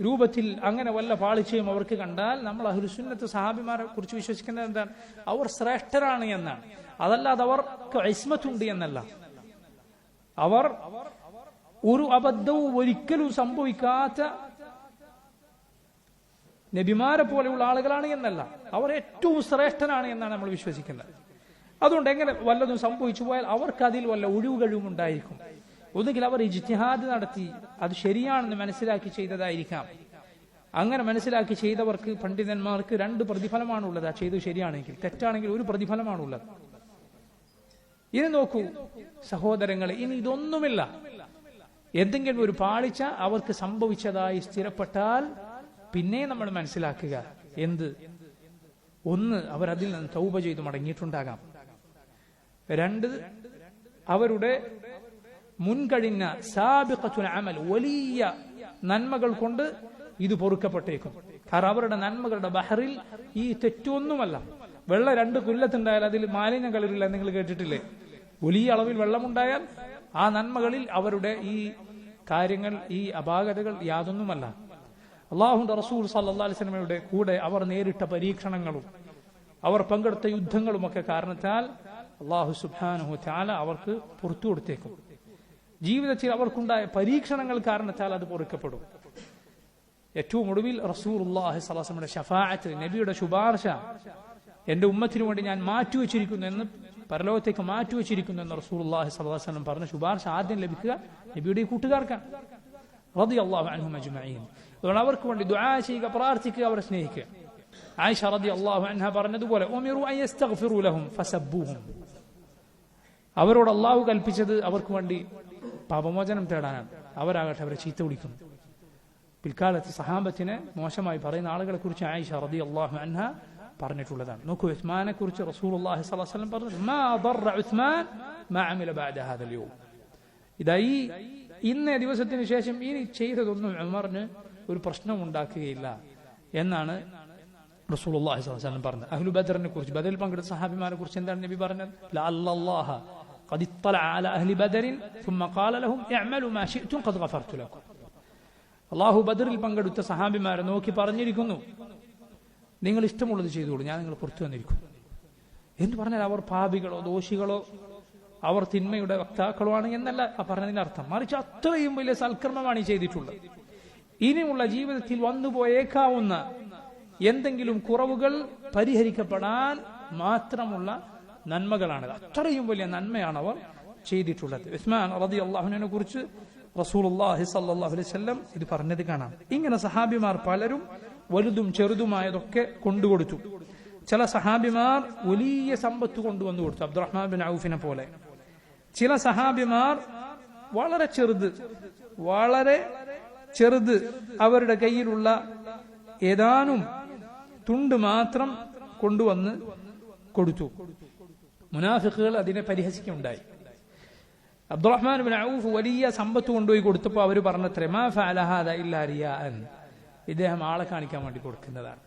രൂപത്തിൽ അങ്ങനെ വല്ല പാളിച്ചയും അവർക്ക് കണ്ടാൽ നമ്മൾ അഹ്ലുസുന്നത്ത് സഹാബിമാരെ കുറിച്ച് വിശ്വസിക്കുന്നത് എന്താണ്? അവർ ശ്രേഷ്ഠരാണ് എന്നാണ്. അതല്ലാതെ അവർക്ക് ഇസ്മത്തുണ്ട് എന്നല്ല. അവർ ഒരു അബദ്ധവും ഒരിക്കലും സംഭവിക്കാത്ത നബിമാരെ പോലെയുള്ള ആളുകളാണ് എന്നല്ല, അവർ ഏറ്റവും ശ്രേഷ്ഠനാണ് എന്നാണ് നമ്മൾ വിശ്വസിക്കുന്നത്. അതുകൊണ്ട് എങ്ങനെ വല്ലതും സംഭവിച്ചു പോയാൽ അവർക്ക് അതിൽ വല്ല ഒഴിവുകഴിവും ഉണ്ടായിരിക്കും. ഒന്നുകിൽ അവർ ഇജ്തിഹാദ് നടത്തി അത് ശരിയാണെന്ന് മനസ്സിലാക്കി ചെയ്തതായിരിക്കാം. അങ്ങനെ മനസ്സിലാക്കി ചെയ്തവർക്ക്, പണ്ഡിതന്മാർക്ക് 2 പ്രതിഫലമാണുള്ളത്. ആ ചെയ്തത് ശരിയാണെങ്കിൽ. തെറ്റാണെങ്കിൽ ഒരു പ്രതിഫലമാണുള്ളത്. ഇനി നോക്കൂ സഹോദരങ്ങളെ, ഇനി ഇതൊന്നുമില്ല, എന്തെങ്കിലും ഒരു പാളിച്ച അവർക്ക് സംഭവിച്ചതായി സ്ഥിരപ്പെട്ടാൽ പിന്നെ നമ്മൾ മനസ്സിലാക്കുക എന്ത്? ഒന്ന്, അവരതിൽ നിന്ന് തൗബ ചെയ്ത് മടങ്ങിയിട്ടുണ്ടാകാം. 2, അവരുടെ മുൻകഴിഞ്ഞ സാബിഖത്തുൽ അമൽ, വലിയ നന്മകൾ കൊണ്ട് ഇത് പൊറുക്കപ്പെട്ടേക്കും. കാരണം അവരുടെ നന്മകളുടെ ബഹറിൽ ഈ തെറ്റൊന്നുമല്ല. വെള്ളം 2 കൊല്ലത്തുണ്ടായാൽ അതിൽ മാലിന്യം കളരില്ല, നിങ്ങൾ കേട്ടിട്ടില്ലേ? വലിയ അളവിൽ വെള്ളമുണ്ടായാൽ ആ നന്മകളിൽ അവരുടെ ഈ കാര്യങ്ങൾ, ഈ അപാകതകൾ യാതൊന്നുമല്ല. അള്ളാഹുവിന്റെ റസൂൽ സല്ലല്ലാഹു അലൈഹി വസല്ലമയുടെ കൂടെ അവർ നേരിട്ട പരീക്ഷണങ്ങളും അവർ പങ്കെടുത്ത യുദ്ധങ്ങളുമൊക്കെ കാരണത്താൽ അള്ളാഹു സുബ്ഹാനഹു വ തആല അവർക്ക് പുറത്തു കൊടുത്തേക്കും. ജീവിതത്തിൽ അവർക്കുണ്ടായ പരീക്ഷണങ്ങൾ കാരണത്താൽ അത് പൊറുക്കപ്പെടും. ഏറ്റവും ഒടുവിൽ റസൂലുള്ളാഹി സ്വല്ലല്ലാഹു അലൈഹി വസല്ലമയുടെ ശഫാഅത്ത്, നബിയുടെ ശുപാർശ, എന്റെ ഉമ്മത്തിനു വേണ്ടി ഞാൻ മാറ്റിവെച്ചിരിക്കുന്നു എന്ന്, പരലോകത്തേക്ക് മാറ്റിവെച്ചിരിക്കുന്നു എന്ന് റസൂലുള്ളാഹി സ്വല്ലല്ലാഹു അലൈഹി വസല്ലം പറഞ്ഞ ശുപാർശ ആദ്യം ലഭിക്കുക നബിയുടെ കൂട്ടുകാർക്കാണ്. റളിയല്ലാഹു അൻഹും അജ്മഈൻ. അതുകൊണ്ട് അവർക്ക് വേണ്ടി ദുആ ചെയ്യുക, പ്രാർത്ഥിക്കുക, അവരെ സ്നേഹിക്കുക. ആയിഷ റളിയല്ലാഹു അൻഹ പറഞ്ഞതുപോലെ ഉമിറു അൻ യസ്തഗ്ഫിറു ലഹും ഫസബ്ബൂഹും, അവരോട് അള്ളാഹു കൽപ്പിച്ചത് അവർക്ക് വേണ്ടി പാപമോചനം തേടാനാണ്. അവരാകട്ടെ അവരെ ചീത്ത വിളിക്കുന്നു. പിൽക്കാലത്ത് സഹാബത്തിനെ മോശമായി പറയുന്ന ആളുകളെ കുറിച്ച് ആയിഷ റളിയല്ലാഹു അൻഹ പറഞ്ഞിട്ടുള്ളതാണ്. നോക്കൂ, ഉസ്മാനെ കുറിച്ച് റസൂലുള്ളാഹി സ്വല്ലല്ലാഹു അലൈഹി വസല്ലം പറഞ്ഞു, മാ ദറ ഉസ്മാൻ മാ അമില ബഅദ ഹാദൽ യൗം. ഇതാ ഈ ഇന്നേ ദിവസത്തിന് ശേഷം ഇനി ചെയ്തതൊന്നും ഉമറിന് ഒരു പ്രശ്നം ഉണ്ടാക്കുകയില്ല എന്നാണ് റസൂലുള്ളാഹി സ്വല്ലല്ലാഹു അലൈഹി വസല്ലം പറഞ്ഞത്. അഹ്ലു ബദറിനെ കുറിച്ച്, ബദറിൽ പങ്കെടുത്ത സഹാബിമാരെ കുറിച്ച് എന്താണ് നബി പറഞ്ഞത്? ലഅല്ലല്ലാഹ ഖദ് ഇത്തലഅ അലാ അഹ്ലി ബദറിൻ ثم قال لهم اعملوا ما شئتم قد غفرت لكم. അല്ലാഹു ബദറിൽ പങ്കെടുത്ത സഹാബിമാരെ നോക്കി പറഞ്ഞിരിക്കുന്നു, നിങ്ങൾ ഇഷ്ടമുള്ളത് ചെയ്തോളൂ, ഞാൻ നിങ്ങൾ പുറത്തു വന്നിരിക്കും എന്ന് പറഞ്ഞാൽ അവർ പാപികളോ ദോഷികളോ അവർ തിന്മയുടെ വക്താക്കളോ ആണ് എന്നല്ല പറഞ്ഞതിന്റെ അർത്ഥം. മറിച്ച് അത്രയും വലിയ സൽക്കർമ്മമാണ് ഈ ചെയ്തിട്ടുള്ളത്. ഇനിയുള്ള ജീവിതത്തിൽ വന്നുപോയേക്കാവുന്ന എന്തെങ്കിലും കുറവുകൾ പരിഹരിക്കപ്പെടാൻ മാത്രമുള്ള നന്മകളാണ്. അത്രയും വലിയ നന്മയാണ് അവർ ചെയ്തിട്ടുള്ളത്. ഉസ്മാൻ റളിയല്ലാഹു അൻഹുവിനെ കുറിച്ച് റസൂലുള്ളാഹി സ്വല്ലല്ലാഹു അലൈഹി വസല്ലം ഇത് പറഞ്ഞത് കാണാം. ഇങ്ങനെ സഹാബിമാർ പലരും വലുതും ചെറുതുമായതൊക്കെ കൊണ്ടുകൊടുത്തു. ചില സഹാബിമാർ വലിയ സമ്പത്ത് കൊണ്ടുവന്നു കൊടുത്തു, അബ്ദുറഹ്മാൻ ബിൻ ഔഫിനെ പോലെ. ചില സഹാബിമാർ വളരെ ചെറുത് അവരുടെ കയ്യിലുള്ള ഏതാനും തുണ്ട് മാത്രം കൊണ്ടുവന്ന് കൊടുത്തു. മുനാഫിഖുകൾ അതിനെ പരിഹസിക്കുണ്ടായി. അബ്ദുറഹ്മാൻ ബിൻ ഔഫ് വലിയ സമ്പത്ത് കൊണ്ടുപോയി കൊടുത്തപ്പോൾ അവർ പറഞ്ഞത്രേ, മാ ഫഅല ഹാദ ഇല്ലാ റിയാഅൻ, ഇദ്ദേഹം ആളെ കാണിക്കാൻ വേണ്ടി കൊടുക്കുന്നതാണ്.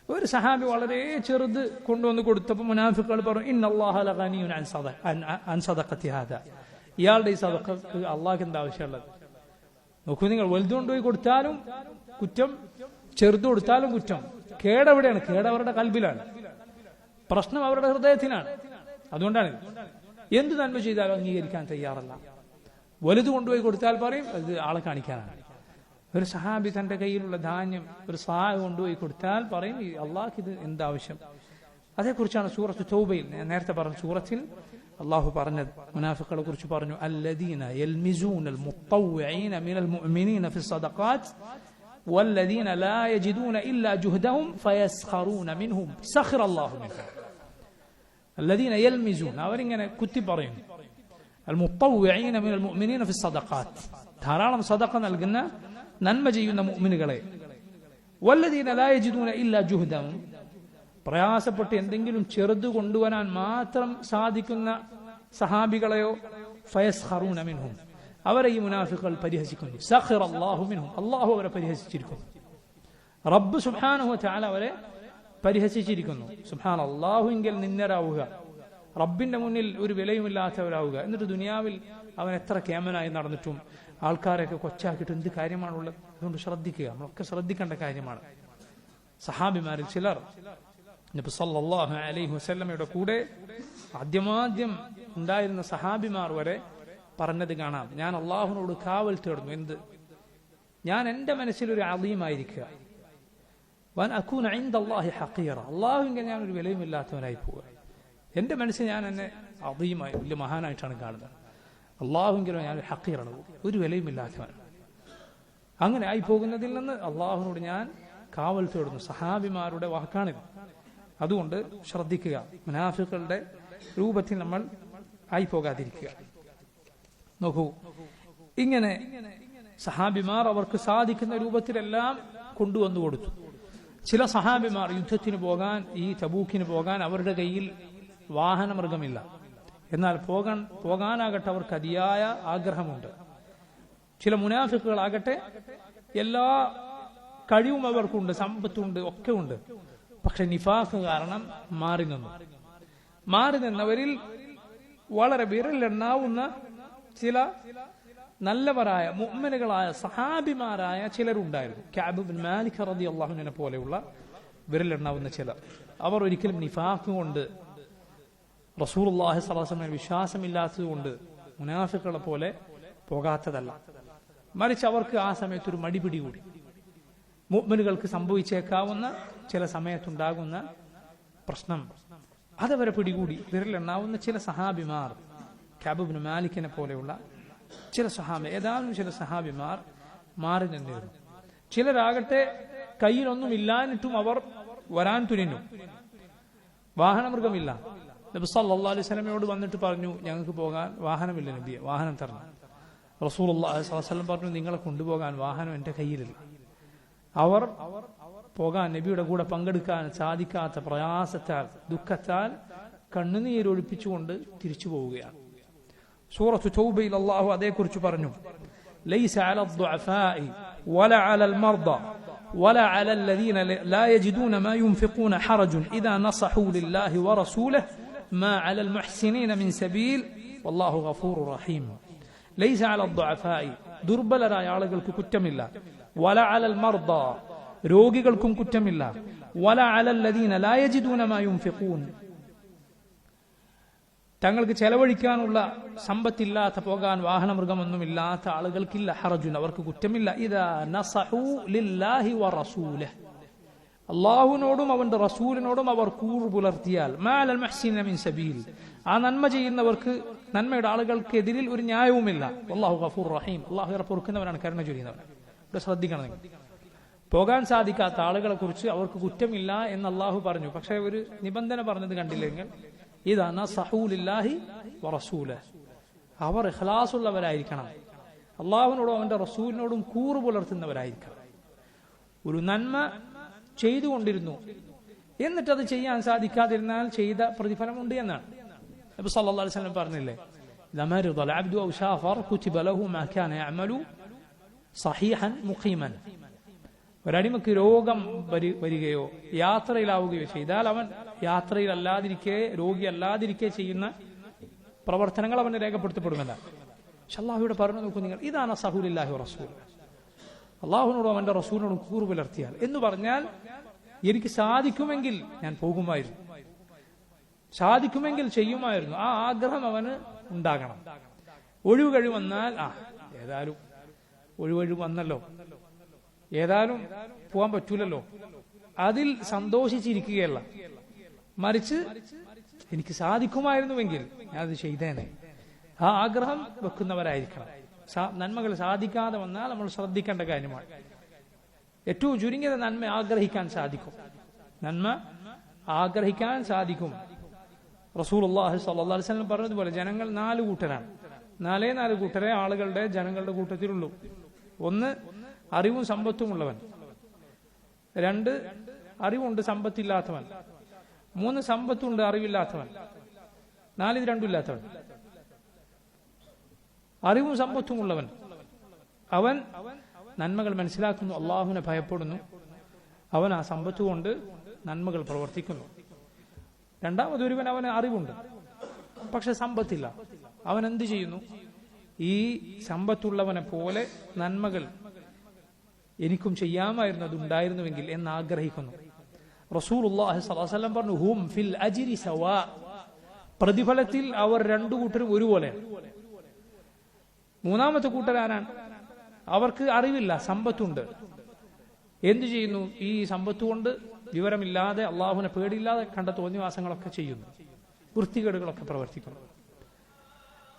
ഒരു സഹാബി വളരെ ചെറുത് കൊണ്ടുവന്ന് കൊടുത്തപ്പോൾ മുനാഫിഖുകൾ പറഞ്ഞു, ഇന്നല്ലാഹ ലഗനിയുൻ അൻ സദഖത്തി ഹാദാ, ഇയാളുടെ ഈ സദഖക്ക് അള്ളാഹ്ക്ക് എന്താ ആവശ്യമുള്ളത്? നോക്കൂ, നിങ്ങൾ വലുത് കൊണ്ടുപോയി കൊടുത്താലും കുറ്റം, ചെറുത് കൊടുത്താലും കുറ്റം. കേടെവിടെയാണ്? കേടവരുടെ കൽബിലാണ്, പ്രശ്നം അവരുടെ ഹൃദയത്തിനാണ്. അതുകൊണ്ടാണ് എന്ത് നന്മ ചെയ്താലും അംഗീകരിക്കാൻ തയ്യാറല്ല. വലുത് കൊണ്ടുപോയി കൊടുത്താൽ പറയും അത് ആളെ കാണിക്കാനാണ്. ഒരു സഹാബി തന്റെ കയ്യിലുള്ള ധാന്യം ഒരു സാഹ കൊണ്ടുപോയി കൊടുത്താൽ പറയും അള്ളാഹ്ക്ക് ഇത് എന്താവശ്യം. അതേക്കുറിച്ചാണ് സൂറത്ത് തൗബയിൽ നേരത്തെ പറഞ്ഞ സൂറത്തിൽ അള്ളാഹു പറഞ്ഞത്. മുനാഫിഖുകളെ കുറിച്ച് പറഞ്ഞു, അല്ലദീന യൽമിസൂനൽ മുത്തവ്വിഈന മിനൽ മുഅ്മിനീന ഫിസ്സദഖാത്ത് വല്ലദീന ലാ യജിദൂന ഇല്ലാ ജുഹദഹും ഫയസ്ഖറൂന മിൻഹും സഖറല്ലാഹു മിൻഹും. അല്ലദീന യൽമിസൂൻ, അവരിങ്ങനെ കുത്തി പറയുന്നു, അൽ മുത്തവ്വിഈന മിനൽ മുഅ്മിനീന ഫിസ്സദഖാത്ത്, ധാരാളം സദഖ നൽകുന്ന നന്മ ചെയ്യുന്ന മുഅ്മിനുകളെ, വല്ലദീന ലാ യജിദൂന ഇല്ലാ ജുഹദഹും, പ്രയാസപ്പെട്ട് എന്തെങ്കിലും ചെറുത് കൊണ്ടുവരാൻ മാത്രം സാധിക്കുന്ന സഹാബികളെയോ, ഫയസ്ഖറൂന മിൻഹും, അവരെ ഈ മുനാഫിഖുകൾ പരിഹസിക്കുന്നു. സഖറല്ലാഹു മിൻഹും, അല്ലാഹു അവരെ പരിഹസിച്ചിരിക്കുന്നു. റബ്ബ് സുബ്ഹാനഹു വ തആല അവരെ പരിഹസിച്ചിരിക്കുന്നു. സുബ്ഹാനല്ലാഹു, എങ്കിൽ നിന്നരാവുക, റബ്ബിന്റെ മുന്നിൽ ഒരു വിലയുമില്ലാത്തവരാവുക. എന്നിട്ട് ദുനിയാവിൽ അവൻ എത്ര കേമനായി നടന്നിട്ടും ആൾക്കാരെയൊക്കെ കൊച്ചാക്കിയിട്ട് എന്ത് കാര്യമാണുള്ളത്? അതുകൊണ്ട് ശ്രദ്ധിക്കുക, നമ്മളൊക്കെ ശ്രദ്ധിക്കേണ്ട കാര്യമാണ്. സഹാബിമാരിൽ ചിലർ നബി സല്ലല്ലാഹു അലൈഹി വസല്ലമയുടെ കൂടെ ആദ്യമാദ്യം ഉണ്ടായിരുന്ന സഹാബിമാർ വരെ പറഞ്ഞത് കാണാം, ഞാൻ അള്ളാഹുവിനോട് കാവൽ തേടുന്നു. എന്ത്? ഞാൻ എന്റെ മനസ്സിലൊരു അളീമായിരിക്കുക, വൻ അകൂന ഇൻദല്ലാഹി ഹഖീറ, അള്ളാഹുവിൽ ഞാൻ ഒരു വിലയുമില്ലാത്തവനായി പോവുക. എന്റെ മനസ്സിൽ ഞാൻ എന്നെ അളീമായി വലിയ മഹാനായിട്ടാണ് കാണുന്നത്, അള്ളാഹുവിലോ ഞാൻ ഹഖീറാണ്, ഒരു വിലയുമില്ലാത്തവനാണ്. അങ്ങനെ ആയി പോകുന്നതിൽ നിന്ന് അള്ളാഹുവിനോട് ഞാൻ കാവൽ തേടുന്നു. സഹാബിമാരുടെ വാക്കാണിത്. അതുകൊണ്ട് ശ്രദ്ധിക്കുക, മുനാഫിഖുകളുടെ രൂപത്തിൽ നമ്മൾ ആയി പോകാതിരിക്കുക. നോക്കൂ, ഇങ്ങനെ സഹാബിമാർ അവർക്ക് സാധിക്കുന്ന രൂപത്തിലെല്ലാം കൊണ്ടുവന്നു കൊടുത്തു. ചില സഹാബിമാർ യുദ്ധത്തിന് പോകാൻ, ഈ തബൂക്കിന് പോകാൻ അവരുടെ കയ്യിൽ വാഹനമൃഗമില്ല. എന്നാൽ പോകാനാകട്ടെ അവർക്ക് അതിയായ ആഗ്രഹമുണ്ട്. ചില മുനാഫിഖുകളാകട്ടെ എല്ലാ കഴിവും അവർക്കുണ്ട്, സമ്പത്തുണ്ട്, ഒക്കെ ഉണ്ട്. പക്ഷെ നിഫാഖ് കാരണം മാറി നിന്നു. മാറി നിന്നവരിൽ വളരെ വിരലെണ്ണാവുന്ന ചില നല്ലവരായ മുഅ്മിനുകളായ സഹാബിമാരായ ചിലരുണ്ടായിരുന്നു. കഅബ് ഇബ്നു മാലിക് റളിയല്ലാഹു അൻഹുവിനെ പോലെയുള്ള വിരലെണ്ണാവുന്ന ചിലർ. അവർ ഒരിക്കലും നിഫാഖ് കൊണ്ട്, റസൂലുള്ളാഹി സ്വല്ലല്ലാഹു അലൈഹി വസല്ലം വിശ്വാസമില്ലാത്തതുകൊണ്ട് മുനാഫിഖുകളെ പോലെ പോകാത്തതല്ല. മറിച്ച് അവർക്ക് ആ സമയത്ത് ഒരു മടി പിടികൂടി. മുഅ്മിനുകൾക്ക് സംഭവിച്ചേക്കാവുന്ന ചില സമയത്തുണ്ടാകുന്ന പ്രശ്നം അതവരെ പിടികൂടി. വിരലെണ്ണാവുന്ന ചില സഹാബിമാർ, കഅബ് ഇബ്നു മാലിക്കിനെ പോലെയുള്ള ചില ഏതാനും ചില സഹാബിമാർ മാറി നിന്നിരുന്നു. ചിലരാകട്ടെ കയ്യിലൊന്നും ഇല്ലാഞ്ഞിട്ടും അവർ വരാൻ തുനിഞ്ഞു. വാഹനമൃഗമില്ല. നബി സല്ലല്ലാഹു അലൈഹി വസല്ലമയോട് വന്നിട്ട് പറഞ്ഞു, ഞങ്ങൾക്ക് പോകാൻ വാഹനമില്ല നബിയെ, വാഹനം തരണം. റസൂലുള്ളാഹി സ്വല്ലല്ലാഹു അലൈഹി വസല്ലം പറഞ്ഞു, നിങ്ങളെ കൊണ്ടുപോകാൻ വാഹനം എന്റെ കയ്യിലില്ല. അവർ പോകാൻ, നബിയുടെ കൂടെ പങ്കെടുക്കാൻ സാധിക്കാത്ത പ്രയാസത്താൽ, ദുഃഖത്താൽ കണ്ണുനീരൊഴിപ്പിച്ചുകൊണ്ട് തിരിച്ചു പോവുകയാണ്. സൂറത്ത് തൗബയിൽ അല്ലാഹു അതേക്കുറിച്ച് പറഞ്ഞു, ലൈസ അലൽ ദുഅഫാഇ വല അലൽ മർദ വല അലൽ ലദീന ലാ യജിദൂന മാ യുൻഫിഖൂന ഹറജുൻ ഇദാ നസഹു ലില്ലാഹി വറസൂലിഹി മാ അലൽ മുഹ്സിനീന മിൻ സബീൽ വല്ലാഹു ഗഫൂറുർ റഹീം. ലൈസ അലൽ ദുഅഫാഇ, ദുർബലരായ ആളുകൾക്ക് കുറ്റമില്ല. വല അലൽ മർദ, രോഗികൾക്കും കുറ്റമില്ല. വല അലൽ ലദീന ലാ യജിദൂന മാ യുൻഫിഖൂൻ, തങ്ങൾക്ക് ചെലവഴിക്കാനുള്ള സമ്പത്തില്ലാത്ത, പോകാൻ വാഹനമൃഗമൊന്നുമില്ലാത്ത ആളുകൾക്കില്ല ഹറജുൻ, അവർക്ക് കുറ്റമില്ല. ഇദാ നസഹു ലില്ലാഹി വറസൂലിഹി, അല്ലാഹുവിനോടും അവന്റെ റസൂലിനോടും അവർ കൂറ് പുലർത്തിയാൽ, മാ അലൽ മുഹ്സിനീന മിൻ സബീൽ, ആ നന്മ ചെയ്യുന്നവർക്ക്, നന്മയുടെ ആളുകൾക്കെതിരിൽ ഒരു ന്യായവുമില്ല. വല്ലാഹു ഗഫൂറുർ റഹീം, അല്ലാഹു ഏറെ പൊറുക്കുന്നവനാണ്, കരുണ ചൊരിയുന്നവൻ. ഇവിടെ ശ്രദ്ധിക്കണം നിങ്ങൾ. പോകാൻ സാധിക്കാത്ത ആളുകളെ കുറിച്ച് അവർക്ക് കുറ്റമില്ല എന്ന് അല്ലാഹു പറഞ്ഞു. പക്ഷെ ഒരു നിബന്ധന പറഞ്ഞത് കണ്ടില്ലെങ്കിൽ, ഇദാ നസഹു ലില്ലാഹി വറസൂലിഹി, അവർ ഇഖ്ലാസുള്ളവരായിരിക്കണം, അല്ലാഹുവിനോടും അവന്റെ റസൂലിനോടും കൂറ് പുലർത്തുന്നവരായിരിക്കണം. ഒരു നന്മ ചെയ്തുകൊണ്ടിരുന്നു, എന്നിട്ടത് ചെയ്യാൻ സാധിക്കാതിരുന്നാൽ ചെയ്ത പ്രതിഫലമുണ്ട് എന്നാണ് നബി സല്ലല്ലാഹു അലൈഹി വസല്ലം പറഞ്ഞില്ലേ, ഇദാ മരിദൽ അബ്ദു ഔ സാഫർ കുതിബ ലഹു മാ കാന യഅമലു സഹീഹൻ മുഖീമൻ. ഒരടിമക്ക് രോഗം വരികയോ യാത്രയിലാവുകയോ ചെയ്താൽ അവൻ യാത്രയിലല്ലാതിരിക്കെ, രോഗിയല്ലാതിരിക്കെ ചെയ്യുന്ന പ്രവർത്തനങ്ങൾ അവന് രേഖപ്പെടുത്തപ്പെടുമെന്ന അല്ലാഹുവിടെ പറഞ്ഞു. നോക്കൂ നിങ്ങൾ, ഇതാണ് സഹൂലില്ലാഹി റസൂൽ, അള്ളാഹുവിനോടും അവന്റെ റസൂലിനോടും കൂറ് പുലർത്തിയാൽ എന്ന് പറഞ്ഞാൽ എനിക്ക് സാധിക്കുമെങ്കിൽ ഞാൻ പോകുമായിരുന്നു, സാധിക്കുമെങ്കിൽ ചെയ്യുമായിരുന്നു. ആ ആഗ്രഹം അവന് ഉണ്ടാകണം. ഒഴിവുകഴിവ് വന്നാൽ ഏതായാലും ഒഴിവുകഴിവ് വന്നല്ലോ, ഏതായാലും പോകാൻ പറ്റൂലല്ലോ, അതിൽ സന്തോഷിച്ചിരിക്കുകയല്ല, മറിച്ച് എനിക്ക് സാധിക്കുമായിരുന്നുവെങ്കിൽ ഞാനത് ചെയ്തേനെ. ആ ആഗ്രഹം വെക്കുന്നവരായിരിക്കണം. നന്മകൾ സാധിക്കാതെ വന്നാൽ നമ്മൾ ശ്രദ്ധിക്കേണ്ട കാര്യമാണ്. ഏറ്റവും ചുരുങ്ങിയത് നന്മ ആഗ്രഹിക്കാൻ സാധിക്കും, നന്മ ആഗ്രഹിക്കാൻ സാധിക്കും. റസൂലുള്ളാഹി സ്വല്ലല്ലാഹു അലൈഹി വസല്ലം പറഞ്ഞതുപോലെ ജനങ്ങൾ 4 കൂട്ടരാണ്. 4 കൂട്ടരെ ആളുകളുടെ ജനങ്ങളുടെ കൂട്ടത്തിലുള്ളൂ. 1 അറിവും സമ്പത്തും ഉള്ളവൻ, 2 അറിവുണ്ട് സമ്പത്തില്ലാത്തവൻ, 3 സമ്പത്തുണ്ട് അറിവില്ലാത്തവൻ, 4 ഇത് രണ്ടും ഇല്ലാത്തവൻ. അറിവും സമ്പത്തും ഉള്ളവൻ അവൻ നന്മകൾ മനസ്സിലാക്കുന്നു, അള്ളാഹുവിനെ ഭയപ്പെടുന്നു, അവൻ ആ സമ്പത്ത് കൊണ്ട് നന്മകൾ പ്രവർത്തിക്കുന്നു. രണ്ടാമതൊരുവൻ അവന് അറിവുണ്ട് പക്ഷെ സമ്പത്തില്ല, അവൻ എന്ത് ചെയ്യുന്നു? ഈ സമ്പത്തുള്ളവനെ പോലെ നന്മകൾ എനിക്കും ചെയ്യാമായിരുന്നു, അതുണ്ടായിരുന്നുവെങ്കിൽ എന്ന് ആഗ്രഹിക്കുന്നു. റസൂലുള്ളാഹി സ്വല്ലല്ലാഹു അലൈഹി വസല്ലം പറഞ്ഞു, ഹും ഫിൽ അജ്രി സവാ, പ്രതിഫലത്തിൽ അവർ 2 കൂട്ടരും ഒരുപോലെയാണ്. മൂന്നാമത്തെ കൂട്ടരാരാണ്? അവർക്ക് അറിവില്ല, സമ്പത്തുണ്ട്. എന്തു ചെയ്യുന്നു? ഈ സമ്പത്ത് കൊണ്ട് വിവരമില്ലാതെ അള്ളാഹുവിനെ പേടിയില്ലാതെ കണ്ട തോന്നിവാസങ്ങളൊക്കെ ചെയ്യുന്നു, വൃത്തികേടുകളൊക്കെ പ്രവർത്തിക്കുന്നു.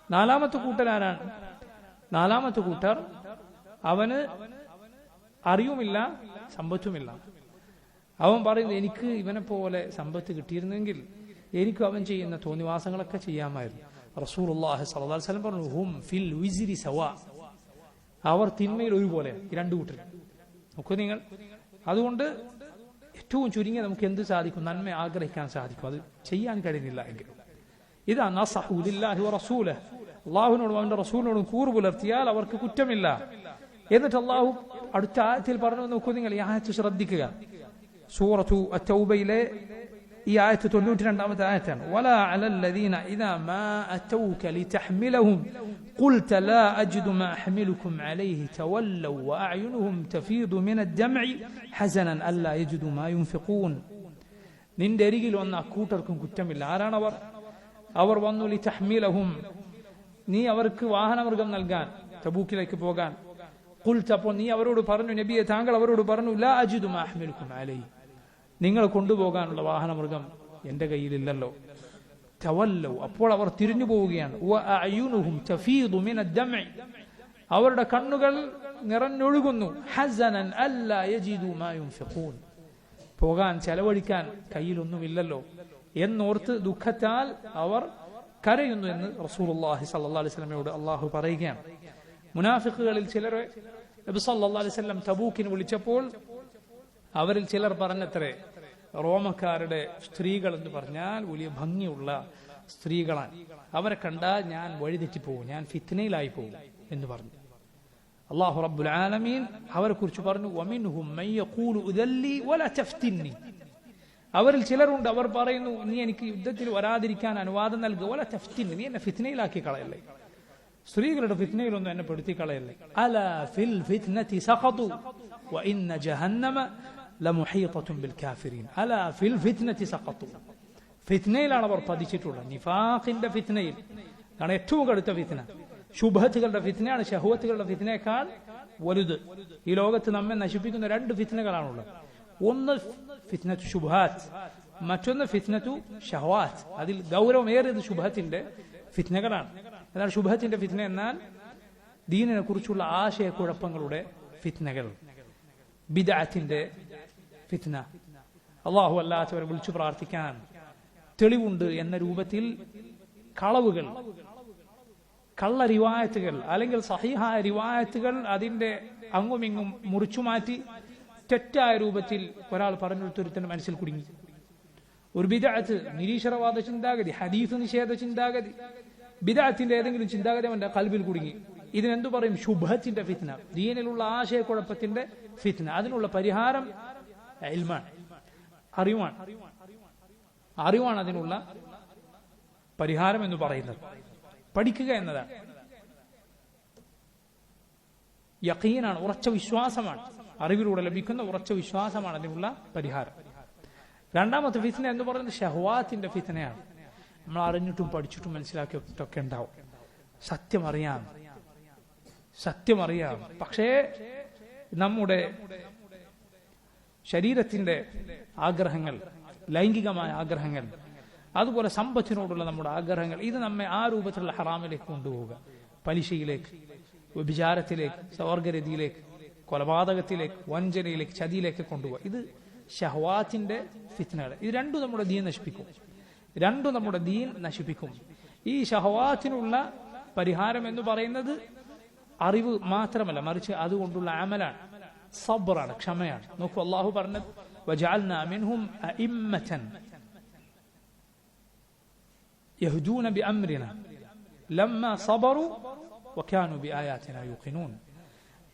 4മത്തെ കൂട്ടരാരാണ്? 4മത്തെ കൂട്ടർ അവന് അറിവുമില്ല സമ്പത്തുമില്ല. അവൻ പറയുന്നു, എനിക്ക് ഇവനെ പോലെ സമ്പത്ത് കിട്ടിയിരുന്നെങ്കിൽ എനിക്ക് അവൻ ചെയ്യുന്ന തോന്നിവാസങ്ങളൊക്കെ ചെയ്യാമായിരുന്നു. റസൂലുള്ളാഹി സ്വല്ലല്ലാഹു അലൈഹി വസല്ലം പറഞ്ഞു, ഹും ഫിൽ വിസ്രി സവാ, അവർ തിന്മയിൽ ഒരുപോലെ, ഈ 2 കൂട്ടർ. നോക്കൂ നിങ്ങൾ. അതുകൊണ്ട് ഏറ്റവും ചുരുങ്ങിയ നമുക്ക് എന്ത് സാധിക്കും? നന്മ ആഗ്രഹിക്കാൻ സാധിക്കും. അത് ചെയ്യാൻ കഴിയുന്നില്ല എങ്കിലും ഇതാ നസഹു ലില്ലാഹി വറസൂലിഹി, അള്ളാഹുവിനോടും അവന്റെ റസൂലിനോടും കൂറ് പുലർത്തിയാൽ അവർക്ക് കുറ്റമില്ല. എന്നിട്ട് അള്ളാഹു അടുത്ത ആയത്തിൽ പറഞ്ഞു. നോക്കൂ നിങ്ങൾ, ഈ ആയത്ത് ശ്രദ്ധിക്കുക. സൂറത്തു അത്തൗബയിലെ ഈ ആയത്ത് 92ാമത്തെ ആയത്താണ്. വലാ അലല്ലദീന ഇദാ മാ അതൗക ലിതഹ്മിലഹും ഖുൽത ലാ അജിദു മാ അഹ്മിലുകും അലൈഹി തവല്ലൗ വഅഅ്യുനുഹും തഫീദു മിനദ്ദംഇ ഹസനൻ അല്ലാ യജിദു മാ യുൻഫിഖൂൻ. നിന്റെ അരികിൽ വന്ന അക്കൂട്ടർക്കും കുറ്റമില്ല. ആരാണവർ? അവർ വന്നു ലിതഹ്മിലഹും, നീ അവർക്ക് വാഹനമൃഗം നൽകാൻ, തബൂക്കിലേക്ക് പോകാൻ. ഖുൽത, അപ്പോൾ നീ അവരോട് പറഞ്ഞു, നബിയെ താങ്കൾ അവരോട് പറഞ്ഞു, ലാ അജിദു മാ അഹ്മിലുകും അലൈഹി, നിങ്ങൾ കൊണ്ടുപോകാനുള്ള വാഹനമൃഗം എന്റെ കയ്യിലില്ലല്ലോ. തവല്ലൗ, അപ്പോൾ അവർ തിരിഞ്ഞു പോവുകയാണ്. വഅഅ്യുനുഹും തഫീദു മിനദ്ദംഇ, അവരുടെ കണ്ണുകൾ നിറഞ്ഞൊഴുകുന്നു. ഹസനൻ അല്ലാ യജിദു മാ യുൻഫിഖൂൻ, പോകാൻ ചെലവഴിക്കാൻ കയ്യിലൊന്നുമില്ലല്ലോ എന്നോർത്ത് ദുഃഖത്താൽ അവർ കരയുന്നു എന്ന് റസൂലുള്ളാഹി സ്വല്ലല്ലാഹു അലൈഹി വസല്ലമയോട് അള്ളാഹു പറയുകയാണ്. മുനാഫിഖുകളിൽ ചിലരെ നബി സല്ലല്ലാഹു അലൈഹി വസല്ലം തബൂക്കിന് വിളിച്ചപ്പോൾ അവരിൽ ചിലർ പറഞ്ഞത്രേ, റോമക്കാരുടെ സ്ത്രീകൾ എന്ന് പറഞ്ഞാൽ വലിയ ഭംഗിയുള്ള സ്ത്രീകളാണ്, അവരെ കണ്ടാൽ ഞാൻ വഴിതെറ്റിപ്പോവും, ഞാൻ ഫിത്നയിലായി പോകും എന്ന് പറഞ്ഞു. അല്ലാഹു റബ്ബുൽ ആലമീൻ അവരെ കുറിച്ച് പറഞ്ഞു, വമിൻഹും മൻ യഖൂലു ഉദല്ലി വലാ തഫ്തിന്നി, അവരിൽ ചിലരുണ്ട് അവർ പറയുന്നു, നീ എനിക്ക് യുദ്ധത്തിൽ വരാതിരിക്കാൻ അനുവാദം നൽകുക, വലാ തഫ്തിന്നി, നീ എന്നെ ഫിത്നയിലാക്കി കളയല്ലേ, സ്ത്രീകളുടെ ഫിത്നയിലൊന്നും എന്നെ പെടുത്തി കളയല്ലേ. അലാ ഫിൽ ഫിത്നതി സഖതു വഇന്ന ജഹന്നമ ലമുഹീതത്തുൻ ബിൽ കാഫിരീൻ. അലാ ഫിൽ ഫിത്നതി സഖതു, ഫിത്നയിലാണ് അവർ പതിച്ചിട്ടുള്ളത്. നിഫാഖിന്റെ ഫിത്നയിൽ ആണ് ഏറ്റവും കടുത്ത ഫിത്ന. ശുഭത്തുകളുടെ ഫിത്നയാണ് ശഹവത്തുകളുടെ ഫിത്നയേക്കാൾ വലുത്. ഈ ലോകത്ത് നമ്മെ നശിപ്പിക്കുന്ന 2 ഫിത്നകളാണുള്ളത്. ഒന്ന് ഫിത്നത്തു ശുബ്ഹാത്ത്, മറ്റൊന്ന് ഫിത്നത്തു ഷഹവാത്ത്. അതിൽ ഗൗരവമേറിയത് ശുബ്ഹത്തിന്റെ ഫിത്നകളാണ്. എന്നാൽ ശുബ്ഹത്തിന്റെ ഫിത്ന എന്നാൽ ദീനിനെ കുറിച്ചുള്ള ആശയക്കുഴപ്പങ്ങളുടെ ഫിത്നകൾ, ബിദ്അത്തിന്റെ ഫിത്ന, അല്ലാഹു അല്ലാത്തവരെ വിളിച്ചു പ്രാർത്ഥിക്കാൻ തെളിവുണ്ട് എന്ന രൂപത്തിൽ കളവുകൾ, കള്ള റിവായത്തുകൾ, അല്ലെങ്കിൽ സഹീഹായ റിവായത്തുകൾ അതിന്റെ അങ്ങുമിങ്ങും മുറിച്ചുമാറ്റി തെറ്റായ രൂപത്തിൽ ഒരാൾ പറഞ്ഞെടുത്തൊരുത്തന്റെ മനസ്സിൽ കുടുങ്ങി. ഒരു ബിദ്അത്ത്, നിരീശ്വരവാദ ചിന്താഗതി, ഹദീസ് നിഷേധ ചിന്താഗതി, ബിദ്അത്തിന്റെ ഏതെങ്കിലും ചിന്താഗതി അവന്റെ ഖൽബിൽ കുടുങ്ങി. ഇതിനെന്തു പറയും? ശുബ്ഹത്തിന്റെ ഫിത്ന, ദീനിലുള്ള ആശയക്കുഴപ്പത്തിന്റെ ഫിത്ന. അതിനുള്ള പരിഹാരം ഇൽമാണ്, അറിവാണ്. അറിവാണ് അതിനുള്ള പരിഹാരം എന്ന് പറയുന്നത്. പഠിക്കുക എന്നതാണ്. യഖീനാണ്, ഉറച്ച വിശ്വാസമാണ്. അറിവിലൂടെ ലഭിക്കുന്ന ഉറച്ച വിശ്വാസമാണ് അതിനുള്ള പരിഹാരം. രണ്ടാമത്തെ ഫിത്ന എന്ന് പറയുന്നത് ഷഹ്വാത്തിന്റെ ഫിത്നയാണ്. നമ്മൾ അറിഞ്ഞിട്ടും പഠിച്ചിട്ടും മനസ്സിലാക്കിയിട്ടൊക്കെ ഉണ്ടാവും. സത്യമറിയാം, പക്ഷേ നമ്മുടെ ശരീരത്തിന്റെ ആഗ്രഹങ്ങൾ, ലൈംഗികമായ ആഗ്രഹങ്ങൾ, അതുപോലെ സമ്പത്തിനോടുള്ള നമ്മുടെ ആഗ്രഹങ്ങൾ, ഇത് നമ്മെ ആ രൂപത്തിലുള്ള ഹറാമിലേക്ക് കൊണ്ടുപോവുക. പലിശയിലേക്ക്, വ്യഭിചാരത്തിലേക്ക്, സവർഗരതിയിലേക്ക്, കൊലപാതകത്തിലേക്ക്, വഞ്ചനയിലേക്ക്, ചതിയിലേക്ക് കൊണ്ടുപോവുക. ഇത് ഷഹ്വാത്തിന്റെ ഫിത്നകൾ. ഇത് രണ്ടും നമ്മുടെ ദീൻ നശിപ്പിക്കും. ഈ ഷഹ്വാത്തിനുള്ള പരിഹാരം എന്ന് പറയുന്നത് അറിവ് മാത്രമല്ല, മറിച്ച് അതുകൊണ്ടുള്ള അമലാണ്, സബ്റാണ്, ക്ഷമയാണ്. നോക്കൂ, അല്ലാഹു പറഞ്ഞത് വജഅൽനാ മിൻഹും അഇമ്മതൻ യഹ്ദൂന ബിഅംരിനാ ലമ്മാ സബറു വകാനൂ ബിആയാതിനാ യൂഖിനൂൻ.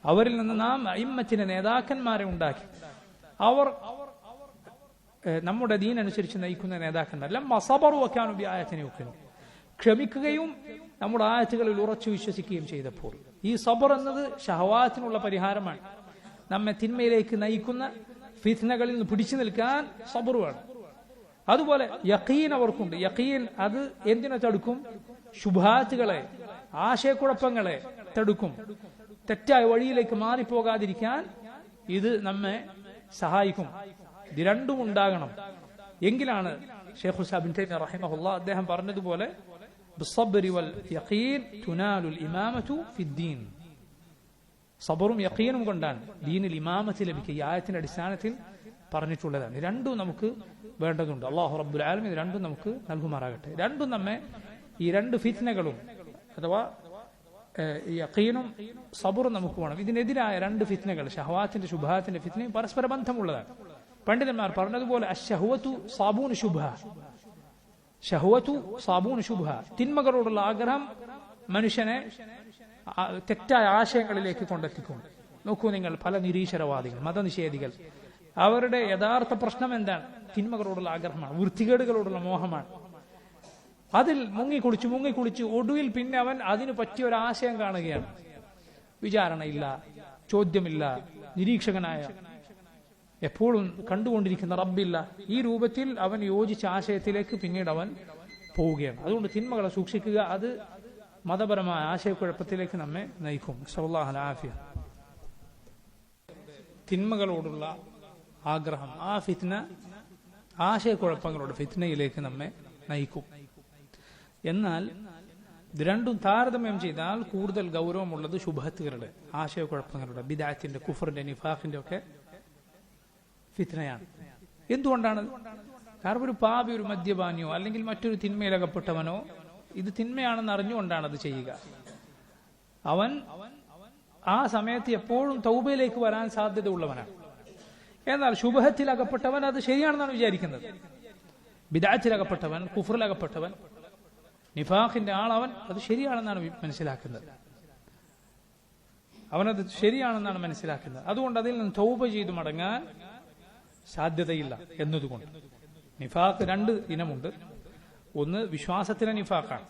അവരിൽ നിന്ന് നാം അഇമ്മത്തിനെ, നേതാക്കന്മാരെ ഉണ്ടാക്കി. അവർ നമ്മുടെ ദീൻ അനുസരിച്ച് നയിക്കുന്ന നേതാക്കന്മാർ. ലമ്മാ സബറു വകാനൂ ബിആയാതിനാ യൂഖിനൂൻ, ക്ഷമിക്കുകയും നമ്മുടെ ആയത്തുകളിൽ ഉറച്ചു വിശ്വസിക്കുകയും ചെയ്തപ്പോൾ. ഈ സബർ എന്നത് ഷഹവാത്തിനുള്ള പരിഹാരമാണ്. നമ്മെ തിന്മയിലേക്ക് നയിക്കുന്ന ഫിത്നകളിൽ നിന്ന് പിടിച്ചു നിൽക്കാൻ സബർ വേണം. അതുപോലെ യഖീൻ അവർക്കുണ്ട്. യഖീൻ അത് എന്തിനെ തടുക്കും? ശുഭാത്തുകളെ, ആശയക്കുഴപ്പങ്ങളെ തടുക്കും. തെറ്റായ വഴിയിലേക്ക് മാറിപ്പോകാതിരിക്കാൻ ഇത് നമ്മെ സഹായിക്കും. ഇത് രണ്ടും ഉണ്ടാകണം. എങ്കിലാണ് ഷെയ്ഖ് ഇബ്നു തൈമിയ്യ റഹിമഹുല്ലാഹ് അദ്ദേഹം പറഞ്ഞതുപോലെ ബിസ്സബ്രി വൽ യഖീൻ തുനാലുൽ ഇമാമതു ഫിദ്ദീൻ. സബറും യഖീനും കൊണ്ടാണ് ദീനിൽ ഇമാമത്ത് ലഭിക്കുക. ഈ ആയത്തിന്റെ അടിസ്ഥാനത്തിൽ പറഞ്ഞിട്ടുള്ളതാണ്. രണ്ടും നമുക്ക് വേണ്ടതുണ്ട്. അല്ലാഹു റബ്ബുൽ ആലമീൻ രണ്ടും നമുക്ക് നൽകുമാറാകട്ടെ. രണ്ടും നമ്മെ, ഈ രണ്ട് ഫിത്നകളും അഥവാ യഖീനും സബറും നമുക്ക് വേണം. ഇതിനെതിരായ രണ്ട് ഫിത്നകൾ, ഷഹവാത്തിന്റെ ശുബ്ഹാത്തിന്റെ ഫിത്നയും പരസ്പര ബന്ധമുള്ളതാണ്. പണ്ഡിതന്മാർ പറഞ്ഞതുപോലെ അശ്ശഹ്വതു സാബൂൻ ശുബ്ഹ, ഷഹ്വതു സാബൂൻ ശുബ്ഹ, തിന്മകളോടുള്ള ആഗ്രഹം മനുഷ്യനെ തെറ്റായ ആശയങ്ങളിലേക്ക് കൊണ്ടെത്തിക്കും. നോക്കൂ നിങ്ങൾ, പല നിരീശ്വരവാദികൾ, മതനിഷേധികൾ, അവരുടെ യഥാർത്ഥ പ്രശ്നം എന്താണ്? തിന്മകളോടുള്ള ആഗ്രഹമാണ്, വൃത്തികേടുകളോടുള്ള മോഹമാണ്. അതിൽ മുങ്ങിക്കുളിച്ച് ഒടുവിൽ പിന്നെ അവൻ അതിനു പറ്റിയ ഒരു ആശയം കാണുകയാണ്. വിചാരണയില്ല, ചോദ്യമില്ല, നിരീക്ഷകനായ, എപ്പോഴും കണ്ടുകൊണ്ടിരിക്കുന്ന റബ്ബില്ല. ഈ രൂപത്തിൽ അവൻ യോജിച്ച ആശയത്തിലേക്ക് പിന്നീട് അവൻ പോവുകയാണ്. അതുകൊണ്ട് തിന്മകളെ സൂക്ഷിക്കുക. അത് മതപരമായ ആശയക്കുഴപ്പത്തിലേക്ക് നമ്മെ നയിക്കും. സല്ലല്ലാഹു അലൈഹി വസല്ലം. തിന്മകളോടുള്ള ആഗ്രഹം, ആ ഫിത്ന ആശയക്കുഴപ്പങ്ങളുടെ ഫിത്നയിലേക്ക് നമ്മെ നയിക്കും. എന്നാൽ ഇത് രണ്ടും താരതമ്യം ചെയ്താൽ കൂടുതൽ ഗൗരവമുള്ളത് ശുഭഹത്തുകളുടെ, ആശയക്കുഴപ്പങ്ങളുടെ, ബിദഅത്തിന്റെ, കുഫറിന്റെ, നിഫാഖിന്റെ ഒക്കെ ഫിത്നയാണ്. എന്തുകൊണ്ടാണ്? കാരണം ഒരു പാപി, ഒരു മദ്യപാനിയോ അല്ലെങ്കിൽ മറ്റൊരു തിന്മയിലകപ്പെട്ടവനോ ഇത് തിന്മയാണെന്ന് അറിഞ്ഞുകൊണ്ടാണ് അത് ചെയ്യുക. അവൻ ആ സമയത്ത് എപ്പോഴും തൗബയിലേക്ക് വരാൻ സാധ്യത ഉള്ളവനാണ്. എന്നാൽ ശുബഹത്തിലകപ്പെട്ടവൻ അത് ശരിയാണെന്നാണ് വിചാരിക്കുന്നത്. ബിദഅത്തിലകപ്പെട്ടവൻ, കുഫറിലകപ്പെട്ടവൻ, നിഫാഖിന്റെ ആളവൻ അത് ശരിയാണെന്നാണ് മനസ്സിലാക്കുന്നത്. അവനത് ശരിയാണെന്നാണ് മനസ്സിലാക്കുന്നത്. അതുകൊണ്ട് അതിൽ നിന്ന് തൗബ ചെയ്തു മടങ്ങാൻ സാധ്യതയില്ല എന്നതുകൊണ്ട്. നിഫാഖ് രണ്ട് ഇനമുണ്ട്. ഒന്ന് വിശ്വാസത്തിലെ നിഫാഖാണ്.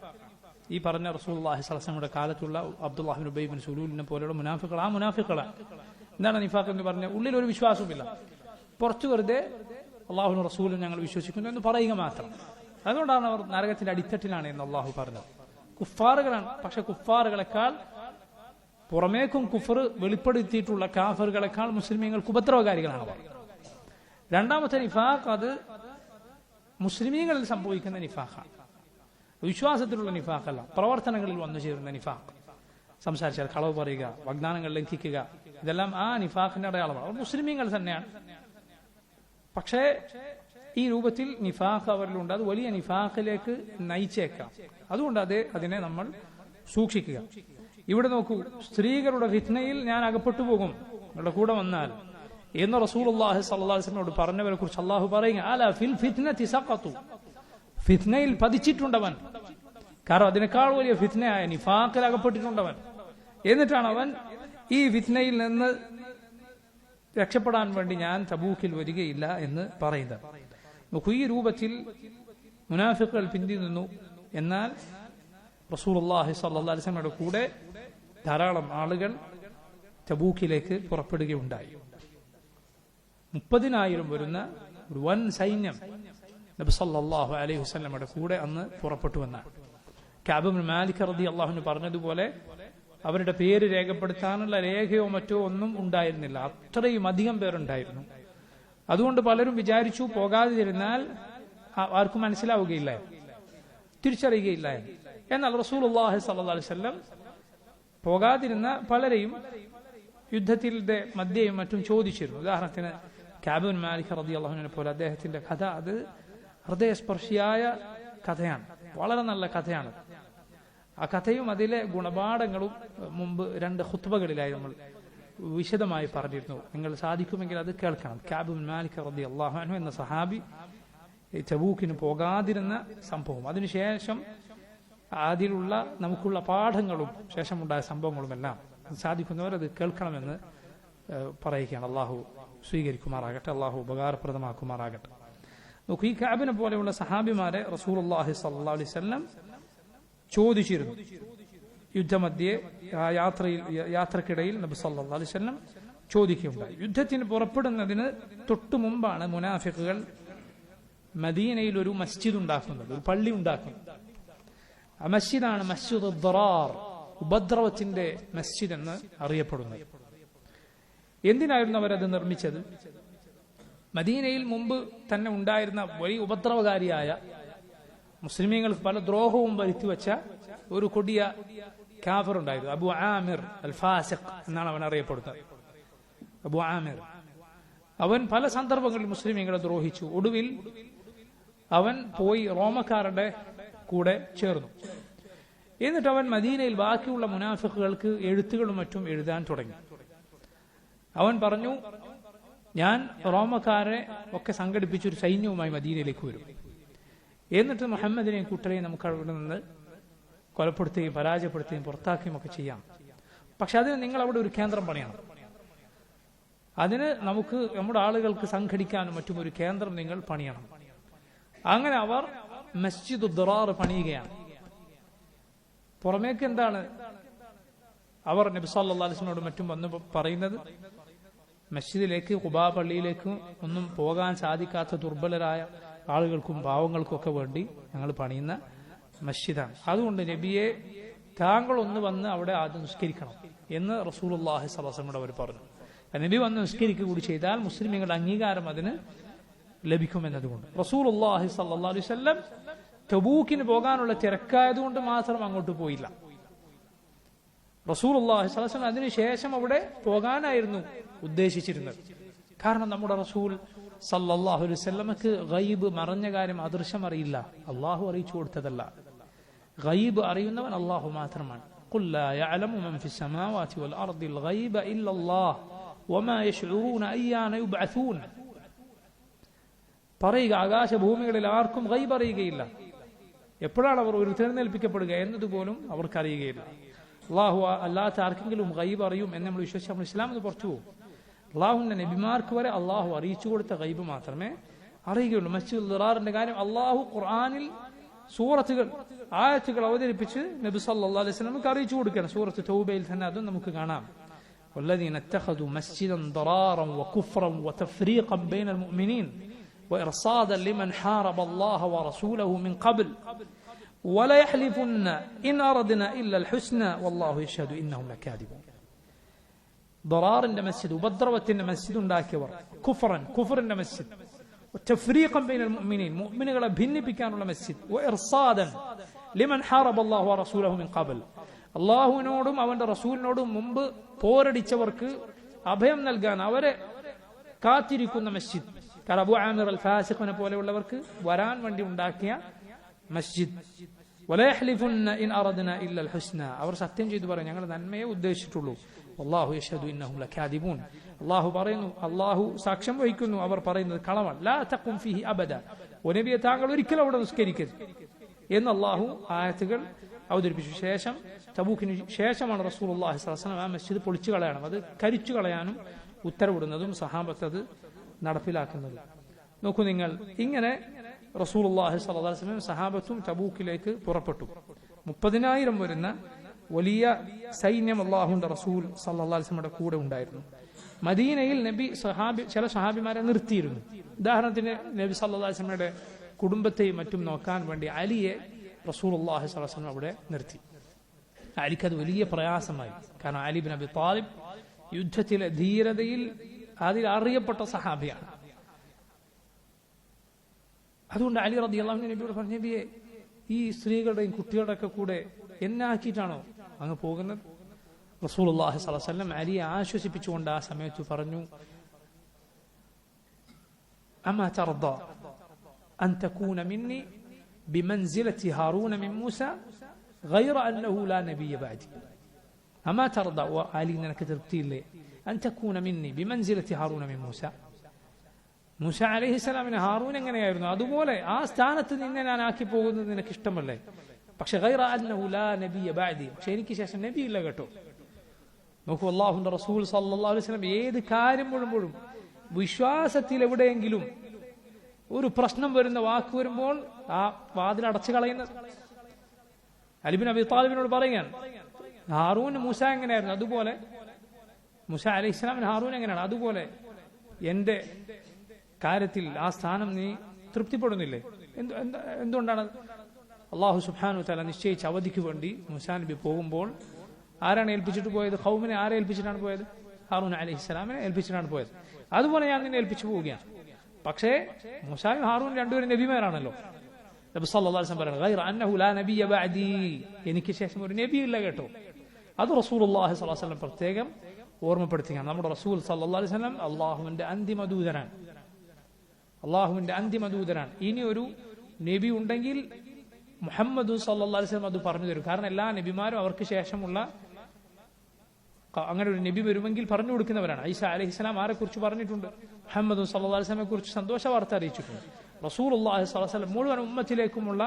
ഈ പറഞ്ഞ റസൂലുള്ളാഹി സ്വല്ലല്ലാഹു അലൈഹി വസല്ലമയുടെ കാലത്തുള്ള അബ്ദുല്ലാഹി ഇബ്നു ഉബൈ ബിൻ സുലൂലിനെ പോലെയുള്ള മുനാഫിഖുകൾ, ആ മുനാഫിഖുകളാണ്. എന്താണ് നിഫാഖ് എന്ന് പറഞ്ഞാൽ? ഉള്ളിൽ ഒരു വിശ്വാസവുമില്ല, പുറത്തു വെറുതെ അള്ളാഹുവിനും റസൂലും ഞങ്ങൾ വിശ്വസിക്കുന്നു എന്ന് പറയുക മാത്രം. അതുകൊണ്ടാണ് അവർ നരകത്തിന്റെ അടിത്തട്ടിലാണ് എന്ന് അള്ളാഹു പറഞ്ഞത്. കുഫാറുകളാണ്. പക്ഷെ കുഫാറുകളെക്കാൾ, പുറമേക്കും കുഫർ വെളിപ്പെടുത്തിയിട്ടുള്ള കാഫറുകളെക്കാൾ മുസ്ലിമീങ്ങൾക്ക് ഉപദ്രവകാരികളാണ് അവർ. രണ്ടാമത്തെ നിഫാഖ് അത് മുസ്ലിമീങ്ങളിൽ സംഭവിക്കുന്ന നിഫാഖാണ്. വിശ്വാസത്തിലുള്ള നിഫാഖല്ല, പ്രവർത്തനങ്ങളിൽ വന്നു ചേരുന്ന നിഫാഖ്. സംസാരിച്ചാൽ കളവ് പറയുക, വാഗ്ദാനങ്ങൾ ലംഘിക്കുക, ഇതെല്ലാം ആ നിഫാഖിന്റെ അടയാളമാണ്. അവർ മുസ്ലിമീങ്ങൾ തന്നെയാണ്. പക്ഷേ ഈ രൂപത്തിൽ നിഫാഖ് അവരിലുണ്ട്. അത് വലിയ നിഫാഖിലേക്ക് നയിച്ചേക്കാം. അതുകൊണ്ട് അതിനെ നമ്മൾ സൂക്ഷിക്കുക. ഇവിടെ നോക്കൂ, സ്ത്രീകളുടെ ഫിത്നയിൽ ഞാൻ അകപ്പെട്ടു പോകും നിങ്ങളുടെ കൂടെ വന്നാൽ എന്ന് റസൂലുള്ളാഹി സ്വല്ലല്ലാഹു അലൈഹി വസല്ലമയോട് പറഞ്ഞവരെ കുറിച്ച് അല്ലാഹു പറയുക, അല ഫിൽ ഫിത്നതി സഖതു, ഫിത്നയിൽ പതിച്ചിട്ടുണ്ടവൻ. കാരണം അതിനേക്കാൾ വലിയ ഫിത്നയായ നിഫാഖിൽ അകപ്പെട്ടിട്ടുണ്ടവൻ. എന്നിട്ടാണ് അവൻ ഈ ഫിത്നയിൽ നിന്ന് രക്ഷപ്പെടാൻ വേണ്ടി ഞാൻ തബൂക്കിൽ വരികയില്ല എന്ന് പറയുന്നത്. നോക്കൂ, ഈ രൂപത്തിൽ മുനാഫിഖുകൾ പിന്തി നിന്നു. എന്നാൽ റസൂലുള്ളാഹി സ്വല്ലല്ലാഹു അലൈഹി വസല്ലമയുടെ കൂടെ ധാരാളം ആളുകൾ തബൂക്കിലേക്ക് പുറപ്പെടുകയുണ്ടായി. 30,000 വരുന്ന ഒരു വൻ സൈന്യം നബി സല്ലല്ലാഹു അലൈഹി വസല്ലമയുടെ കൂടെ അന്ന് പുറപ്പെട്ടു എന്നാണ്. കഅബ് ഇബ്നു മാലിക് റളിയല്ലാഹു അൻഹു പറഞ്ഞതുപോലെ അവരുടെ പേര് രേഖപ്പെടുത്താനുള്ള രേഖയോ മറ്റോ ഒന്നും ഉണ്ടായിരുന്നില്ല. അത്രയും അധികം പേരുണ്ടായിരുന്നു. അതുകൊണ്ട് പലരും വിചാരിച്ചു പോകാതിരുന്നാൽ ആർക്കും മനസ്സിലാവുകയില്ല, തിരിച്ചറിയുകയില്ല. എന്നാൽ റസൂലുള്ളാഹി സ്വല്ലല്ലാഹു അലൈഹി വസല്ലം പോകാതിരുന്ന പലരെയും യുദ്ധത്തിന്റെ മധ്യയും മറ്റും ചോദിച്ചിരുന്നു. ഉദാഹരണത്തിന് കഅബ് ഇബ്നു മാലിക് റളിയല്ലാഹു അൻഹുവിനെ പോലെ അദ്ദേഹത്തിന്റെ കഥ അത് ഹൃദയസ്പർശിയായ കഥയാണ്, വളരെ നല്ല കഥയാണ്. ആ കഥയും അതിലെ ഗുണപാഠങ്ങളും മുമ്പ് 2 ഖുത്ബകളിലായി നമ്മൾ വിശദമായി പറഞ്ഞിരുന്നു. നിങ്ങൾ സാധിക്കുമെങ്കിൽ അത് കേൾക്കണം. കഅബ് ഇബ്നു മാലിക് റളിയല്ലാഹു അൻഹു എന്ന സഹാബി തബൂക്കിന് പോകാതിരുന്ന സംഭവം, അതിനുശേഷം അതിലുള്ള നമുക്കുള്ള പാഠങ്ങളും ശേഷമുണ്ടായ സംഭവങ്ങളുമെല്ലാം സാധിക്കുന്നവർ അത് കേൾക്കണമെന്ന് പറയുകയാണ്. അള്ളാഹു സ്വീകരിക്കുമാറാകട്ടെ, അള്ളാഹു ഉപകാരപ്രദമാക്കുമാറാകട്ടെ. നോക്കൂ, ഈ കഅബിനെ പോലെയുള്ള സഹാബിമാരെ റസൂലുള്ളാഹി സ്വല്ലല്ലാഹു അലൈഹി വസല്ലം ചോദിച്ചിരുന്നു. യുദ്ധമധ്യേ യാത്രക്കിടയിൽ നബി സല്ലല്ലാഹു അലൈഹി വസല്ലം ചോദിക്കുകയുണ്ടായി. യുദ്ധത്തിന് പുറപ്പെടുന്നതിന് തൊട്ടു മുമ്പാണ് മുനാഫിഖുകൾ മദീനയിൽ ഒരു മസ്ജിദ് ഉണ്ടാക്കുന്നത്, ഒരു പള്ളി ഉണ്ടാക്കുന്നത്. ആ മസ്ജിദാണ് മസ്ജിദ് ദറാർ, ഉപദ്രവത്തിന്റെ മസ്ജിദ് എന്ന് അറിയപ്പെടുന്നത്. എന്തിനായിരുന്നു അവരത് നിർമ്മിച്ചത്? മദീനയിൽ മുമ്പ് തന്നെ ഉണ്ടായിരുന്ന വലിയ ഉപദ്രവകാരിയായ, മുസ്ലിമീങ്ങൾക്ക് പല ദ്രോഹവും വരുത്തിവെച്ച ഒരു കൊടിയ കാഫിർ ഉണ്ടായിരുന്നു, അബു ആമിർ അൽ ഫാസിഖ് എന്നാണ് അവൻ അറിയപ്പെടുന്നത്. അബു ആമിർ അവൻ പല സന്ദർഭങ്ങളിൽ മുസ്ലിമീങ്ങളെ ദ്രോഹിച്ചു. ഒടുവിൽ അവൻ പോയി റോമക്കാരുടെ കൂടെ ചേർന്നു. എന്നിട്ട് അവൻ മദീനയിൽ ബാക്കിയുള്ള മുനാഫിഖുകൾക്ക് എഴുത്തുകളും മറ്റും എഴുതാൻ തുടങ്ങി. അവൻ പറഞ്ഞു, ഞാൻ റോമക്കാരെ ഒക്കെ സംഘടിപ്പിച്ചൊരു സൈന്യവുമായി മദീനയിലേക്ക് വരും. എന്നിട്ട് മുഹമ്മദിനെയും കൂട്ടരെയും നമുക്ക് അവിടെ നിന്ന് കൊലപ്പെടുത്തുകയും പരാജയപ്പെടുത്തുകയും പുറത്താക്കുകയും ഒക്കെ ചെയ്യാം. പക്ഷെ അതിന് നിങ്ങൾ അവിടെ ഒരു കേന്ദ്രം പണിയണം. അതിന് നമുക്ക് നമ്മുടെ ആളുകൾക്ക് സംഘടിക്കാനും മറ്റും ഒരു കേന്ദ്രം നിങ്ങൾ പണിയണം. അങ്ങനെ അവർ മസ്ജിദ് ദറാർ പണിയുകയാണ്. പുറമേക്ക് എന്താണ് അവർ നബി സല്ലല്ലാഹു അലൈഹി വസല്ലമയോട് മറ്റും വന്ന് പറയുന്നത്? മസ്ജിദിലേക്ക്, ഖുബാ പള്ളിയിലേക്കും ഒന്നും പോകാൻ സാധിക്കാത്ത ദുർബലരായ ആളുകൾക്കും പാവങ്ങൾക്കും ഒക്കെ വേണ്ടി ഞങ്ങൾ പണിയുന്ന മസ്ജിദാണ്. അതുകൊണ്ട് നബിയെ താങ്കൾ ഒന്ന് വന്ന് അവിടെ ആദ്യം നിസ്കരിക്കണം എന്ന് റസൂലുള്ളാഹി സ്വല്ലല്ലാഹു അലൈഹി വസല്ലം അവർ പറഞ്ഞു. നബി വന്ന് നിസ്കരിക്കുക കൂടി ചെയ്താൽ മുസ്ലിമീങ്ങളുടെ അംഗീകാരം അതിന് ലഭിക്കുമെന്നതുകൊണ്ട് റസൂലുള്ളാഹി സ്വല്ലല്ലാഹു അലൈഹി വസല്ലം തബൂക്കിന് പോകാനുള്ള തിരക്കായതുകൊണ്ട് മാത്രം അങ്ങോട്ട് പോയില്ല. റസൂലുള്ളാഹി സ്വല്ലല്ലാഹു അലൈഹി വസല്ലം അതിനുശേഷം അവിടെ പോകാനായിരുന്നു ഉദ്ദേശിച്ചിരുന്നത്. കാരണം നമ്മുടെ റസൂൽ സല്ലല്ലാഹു അലൈഹി വസല്ലമക്ക് ഗൈബ്, മറഞ്ഞ കാര്യം, അദൃശ്യം അറിയില്ല, അള്ളാഹു അറിയിച്ചു കൊടുത്തതല്ല. ഗൈബ് അറിയുന്നവൻ അള്ളാഹു മാത്രമാണ്. ഖുൽ ലാ യഅലമു മൻ ഫിസ് സമാവാതി വൽ അർദിൽ ഗൈബ ഇല്ലല്ലാഹ് വമാ യശ്ഉറൂന അയ്യാന യുബ്അസൂൻ. പറയുക, ആകാശഭൂമികളിൽ ആർക്കും ഗൈബ് അറിയുകയില്ല, എപ്പോഴാണ് അവർ ഉയർത്തെഴുന്നേൽപ്പിക്കപ്പെടുക എന്നതുപോലും അവർക്കറിയുകയില്ല. അള്ളാഹു അല്ലാത്ത ആർക്കെങ്കിലും ഗൈബ് അറിയും എന്ന് നമ്മൾ വിശ്വസിച്ച് നമ്മൾ ഇസ്ലാം എന്ന് പുറത്തു പോകും. അള്ളാഹുവിന്റെ നബിമാർക്ക് വരെ അള്ളാഹു അറിയിച്ചു കൊടുത്ത ഗൈബ് മാത്രമേ അറിയുകയുള്ളൂ. മസ്ജിദുൽ ദിറാറിന്റെ കാര്യം അള്ളാഹു ഖുർആനിൽ സൂറത്തുകൾ, ആയത്തുകൾ അവതരിപ്പിച്ച് നബി സല്ലല്ലാഹു അലൈഹി വസല്ലമക്ക് അറിയിച്ചു കൊടുക്കണം. സൂറത്ത് തൗബയിൽ തന്നെ അതും നമുക്ക് കാണാം. വല്ലദീന ഇത്തഖദു മസ്ജിദൻ ദറാറൻ വകുഫ്റൻ വതഫ്രീഖൻ ബൈനൽ മുഅ്മിനീൻ وإرصادا لمن حارب الله ورسوله من قبل ولا يحلفن إن أردنا إلا الحسنى والله يشهد إنهم لكاذبون. ضرار المسجد وبضربة المسجد ഉണ്ടാക്കിയവർ, كفر المسجد وتفريقا بين المؤمنين, മുഅ്മിനുകളെ ഭിന്നിപ്പിക്കാനുള്ള മസ്ജിദ്, وإرصادا لمن حارب الله ورسوله من قبل, അല്ലാഹുവിനോടും അവന്റെ റസൂലിനോടും മുമ്പ് പോരടിച്ചവർക്ക് അഭയം നൽകാൻ അവരെ കാത്തിരിക്കുന്ന മസ്ജിദ്. കാരണം അബു ആമിർ അൽ ഫാസിഖിനെ പോലെയുള്ളവർക്ക് വരാൻ വേണ്ടി ഉണ്ടാക്കിയ മസ്ജിദ്. വലാ യഹ്ലിഫുന്ന ഇൻ അറദ്ന ഇല്ല അൽ ഹുസ്ന, അവർ സത്യം ചെയ്തു പറയും ഞങ്ങൾ നന്മയെ ഉദ്ദേശിച്ചിട്ടുള്ളൂ. വല്ലാഹു യശ്ഹദു ഇന്നഹും ലകാദിബൂൻ, അല്ലാഹു പറയുന്നു, അല്ലാഹു സാക്ഷ്യം വഹിക്കുന്നു അവർ പറയുന്നത് കളവാണ്. ലാ തഖും ഫീഹി അബദ, ഓ നബിയെ താങ്കൾ ഒരിക്കലും അവിടെ നിസ്കരിക്കരുത് എന്ന് അല്ലാഹു ആയത്തുകൾ അവതരിപ്പിച്ചു. ശേഷം തബൂക്കിന് ശേഷമാണ് റസൂലുള്ളാഹി സ്വല്ലല്ലാഹു അലൈഹി വസല്ലം ആ മസ്ജിദ് പൊളിച്ചു കളയാനും അത് കരിച്ചു കളയാനും ഉത്തരവിടുന്നതും സഹാബത്ത് അത് നടപ്പിലാക്കുന്നത്. നോക്കൂ നിങ്ങൾ, ഇങ്ങനെ റസൂലുള്ളാഹി സ്വല്ലല്ലാഹു അലൈഹി വസല്ലം സഹാബത്തും തബൂക്കിലേക്ക് പുറപ്പെട്ടു. 30,000 വരുന്ന വലിയ സൈന്യം അല്ലാഹുവിന്റെ റസൂൽ സല്ലല്ലാഹു അലൈഹി വസല്ലമയുടെ കൂടെ ഉണ്ടായിരുന്നു. മദീനയിൽ ചില സഹാബിമാരെ നിർത്തിയിരുന്നു. ഉദാഹരണത്തിന് നബി സല്ലല്ലാഹു അലൈഹി വസല്ലമയുടെ കുടുംബത്തെയും മറ്റും നോക്കാൻ വേണ്ടി അലിയെ റസൂലുള്ളാഹി സ്വല്ലല്ലാഹു അലൈഹി വസല്ലം അവിടെ നിർത്തി. അലിക്കത് വലിയ പ്രയാസമായി. കാരണം അലി ഇബ്നു അബി ത്വാലിബ് യുദ്ധത്തിലെ ധീരതയിൽ അതിൽ അറിയപ്പെട്ട സഹാബിയാണ്. അതുകൊണ്ട് അലി റളിയല്ലാഹു അൻഹു നബിയോട് പറഞ്ഞു, നബിയെ, ഈ സ്ത്രീകളുടെയും കുട്ടികളുടെ ഒക്കെ കൂടെ എന്നെ ആക്കിയിട്ടാണോ അങ്ങ് പോകുന്നത്? റസൂലുള്ളാഹി സ്വല്ലല്ലാഹു അലൈഹി വസല്ലം അലിയെ ആശ്വസിപ്പിച്ചുകൊണ്ട് ആ സമയത്ത് പറഞ്ഞു, അമാ തർദ അൻ തകൂന മിന്നി ബിമൻസിലതി ഹാറൂന മിൻ മൂസ ഗൈറ അന്നഹു ലാ നബിയ ബഅദി. അമാ തർദ, അലി, നിനക്ക് തൃപ്തിയില്ലേ? അൻ തകൂന മിന്നി ബിമൻസിലതി ഹാറൂന മിൻ മൂസ, മൂസ അലൈഹിസ്സലാമിന് ഹാറൂൻ എങ്ങനെയായിരുന്നു അതുപോലെ ആ സ്ഥാനത്ത് നിന്നെ ഞാൻ ആക്കി പോകുന്നത് നിനക്ക് ഇഷ്ടമല്ലേ? പക്ഷെ ഗൈറ അന്നഹു ലാ നബിയ ബഅദി, പക്ഷെ എനിക്ക് ശേഷം നബി ഇല്ല കേട്ടോ. നോക്കൂ, അല്ലാഹുവിന്റെ റസൂൽ സല്ലല്ലാഹു അലൈഹി വസല്ലം ഏത് കാര്യം മുഴുവൻ വിശ്വാസത്തിൽ എവിടെയെങ്കിലും ഒരു പ്രശ്നം വരുന്ന വാക്ക് വരുമ്പോൾ ആ വാതിൽ അടച്ചു കളയുന്നത്. അലി ഇബ്നു അബി ത്വാലിബിനോട് പറയുകയാണ്, ഹാറൂന് മൂസ എങ്ങനെയായിരുന്നു അതുപോലെ, മൂസ അലൈഹിസ്സലാമിന് ഹാറൂൻ എങ്ങനെയാണ് അതുപോലെ എന്റെ കാര്യത്തിൽ ആ സ്ഥാനം നീ തൃപ്തിപ്പെടുന്നില്ലേ? എന്തുകൊണ്ടാണ്? അല്ലാഹു സുബ്ഹാനഹു വ തആല നിശ്ചയിച്ച അവധിക്ക് വേണ്ടി മൂസാ നബി പോകുമ്പോൾ ആരാണ് ഏൽപ്പിച്ചിട്ട് പോയത്? ഖൗമിനെ ആരെ ഏൽപ്പിച്ചിട്ടാണ് പോയത്? ഹാറൂൻ അലൈഹിസ്സലാമിനെ ഏൽപ്പിച്ചിട്ടാണ് പോയത്. അതുപോലെ ഞാൻ നിന്നെ ഏൽപ്പിച്ചു പോവുകയാണ്. പക്ഷേ മൂസായും ഹാറൂൻ രണ്ടുപേരും നബിമാരാണല്ലോ. നബി സല്ലല്ലാഹു അലൈഹി വസല്ലം പറയുന്നത് ഗൈറ അന്നഹു ലാ നബിയ ബഅദി, എനിക്ക് ശേഷം ഒരു നബി ഇല്ല കേട്ടോ. അത് റസൂലുള്ളാഹി സ്വല്ലല്ലാഹു അലൈഹി വസല്ലം പ്രത്യേകം ഓർമ്മപ്പെടുത്തുകയാണ്. നമ്മുടെ റസൂൽ സല്ലല്ലാഹു അലൈഹി വസല്ലം അല്ലാഹുവിന്റെ അന്തിമ ദൂതനാണ്. അല്ലാഹുവിന്റെ അന്തിമ ദൂതനാണ്. ഇനി ഒരു നബി ഉണ്ടെങ്കിൽ മുഹമ്മദ് സല്ലല്ലാഹു അലൈഹി വസല്ലം അത് പറഞ്ഞു തരും. കാരണം എല്ലാ നബിമാരും അവർക്ക് ശേഷമുള്ള അങ്ങനെ ഒരു നബി വരുമെങ്കിൽ പറഞ്ഞു കൊടുക്കുന്നവരാണ്. ഈസ അലൈഹിസ്സലാം ആരെ കുറിച്ച് പറഞ്ഞിട്ടുണ്ട്? മുഹമ്മദ് സല്ലല്ലാഹു അലൈഹി വസല്ലമയെ കുറിച്ച് സന്തോഷ വാർത്ത അറിയിച്ചിട്ടുണ്ട്. റസൂലുള്ളാഹി സ്വല്ലല്ലാഹു അലൈഹി വസല്ലം മുഴുവൻ ഉമ്മത്തിലേക്കുമുള്ള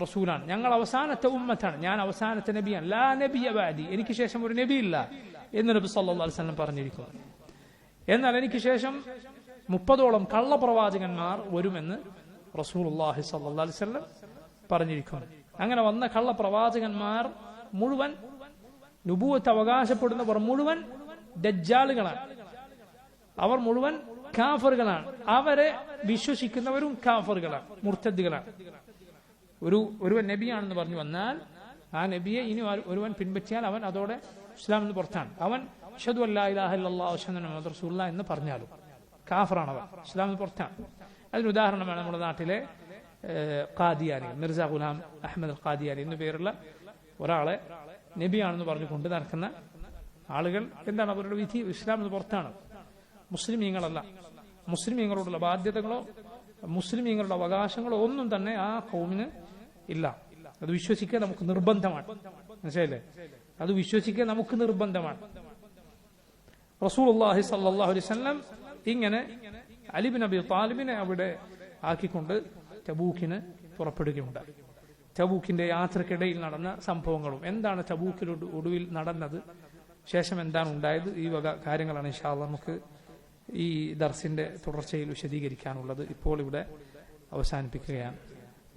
റസൂലാണ്. ഞങ്ങൾ അവസാനത്തെ ഉമ്മത്താണ്, ഞാൻ അവസാനത്തെ നബിയാണ്. ലാ നബിയ ബഅദി, എനിക്ക് ശേഷം ഒരു നബി ഇല്ല എന്ന് നബി സല്ലല്ലാഹു അലൈഹി വസല്ലം പറഞ്ഞിരിക്കുന്നു. എന്നാൽ എനിക്ക് ശേഷം 30ഓളം കള്ളപ്രവാചകന്മാർ വരുമെന്ന് റസൂലുള്ളാഹി സ്വല്ലല്ലാഹു അലൈഹി വസല്ലം പറഞ്ഞിരിക്കുന്നു. അങ്ങനെ വന്ന കള്ളപ്രവാചകന്മാർ മുഴുവൻ, നുബുവത്ത് അവകാശപ്പെടുന്നവർ മുഴുവൻ ദജ്ജാലുകളാണ്. അവർ മുഴുവൻ കാഫറുകളാണ്. അവരെ വിശ്വസിക്കുന്നവരും കാഫറുകളാണ്, മുർത്തദ്ദികളാണ്. ഒരുവൻ നബിയാണെന്ന് പറഞ്ഞു വന്നാൽ ആ നബിയെ ഇനി ഒരുവൻ പിൻപറ്റിയാൽ അവൻ അതോടെ ഇസ്ലാം എന്ന് പുറത്താണ്. അവൻ അശ്ഹദു അല്ലാ ഇലാഹ ഇല്ലല്ലാഹു അശ്ഹദു അന്ന മുഹമ്മദൻ റസൂലുള്ളാഹി എന്ന് പറഞ്ഞാലും കാഫറാണ്, അവൻ ഇസ്ലാം എന്ന് പുറത്താണ്. അതിന് ഉദാഹരണമാണ് നമ്മുടെ നാട്ടിലെ ഖാദിയാനി, മിർസ ഗുലാം അഹമ്മദ് ഖാദിയാനി എന്നു പേരുള്ള ഒരാളെ നബിയാണെന്ന് പറഞ്ഞു കൊണ്ട് നടക്കുന്ന ആളുകൾ. എന്താണ് അവരുടെ വിധി? ഇസ്ലാം എന്ന് പുറത്താണ്, മുസ്ലിമീങ്ങളല്ല. മുസ്ലിമീങ്ങളോടുള്ള ബാധ്യതകളോ മുസ്ലിമീങ്ങളുടെ അവകാശങ്ങളോ ഒന്നും തന്നെ ആ ഖൗമിന് ഇല്ല. അത് വിശ്വസിക്കാൻ നമുക്ക് നിർബന്ധമാണ്. മനസ്സിലായില്ലേ? അത് വിശ്വസിക്കാൻ നമുക്ക് നിർബന്ധമാണ്. റസൂലുള്ളാഹി സ്വല്ലല്ലാഹു അലൈഹി വസല്ലം ഇങ്ങനെ അലി ഇബ്നു അബി ത്വാലിബിനെ അവിടെ ആക്കിക്കൊണ്ട് തബൂക്കിന് പുറപ്പെടുകയുണ്ടായി. തബൂക്കിന്റെ യാത്രക്കിടയിൽ നടന്ന സംഭവങ്ങളും എന്താണ് തബൂക്കിൽ ഒടുവിൽ നടന്നത്, ശേഷം എന്താണ് ഉണ്ടായത്, ഈ വക കാര്യങ്ങളാണ് ഇൻഷാ അല്ലാഹ് നമുക്ക് ഈ ദർസിന്റെ തുടർച്ചയിൽ വിശദീകരിക്കാനുള്ളത്. ഇപ്പോൾ ഇവിടെ അവസാനിപ്പിക്കുകയാണ്.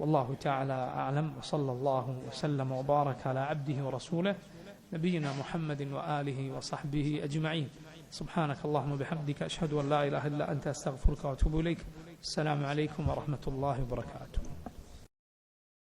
വല്ലാഹു തആല അഅലം വസല്ലല്ലാഹു വസല്ലമ വബാറക അലാ അബ്ദിഹി വറസൂലിഹി നബിയിന മുഹമ്മദിൻ വആലിഹി വസഹ്ബിഹി അജ്മഈൻ. സുബ്ഹാനക അല്ലാഹുമ്മ ബിഹംദിക അഷ്ഹദു അൻ ലാ ഇലാഹ ഇല്ല അൻത അസ്തഗ്ഫിറുക വഅതൂബു ഇലൈക്. അസ്സലാമു അലൈക്കും വറഹ്മത്തുള്ളാഹി വബറകാതുഹു.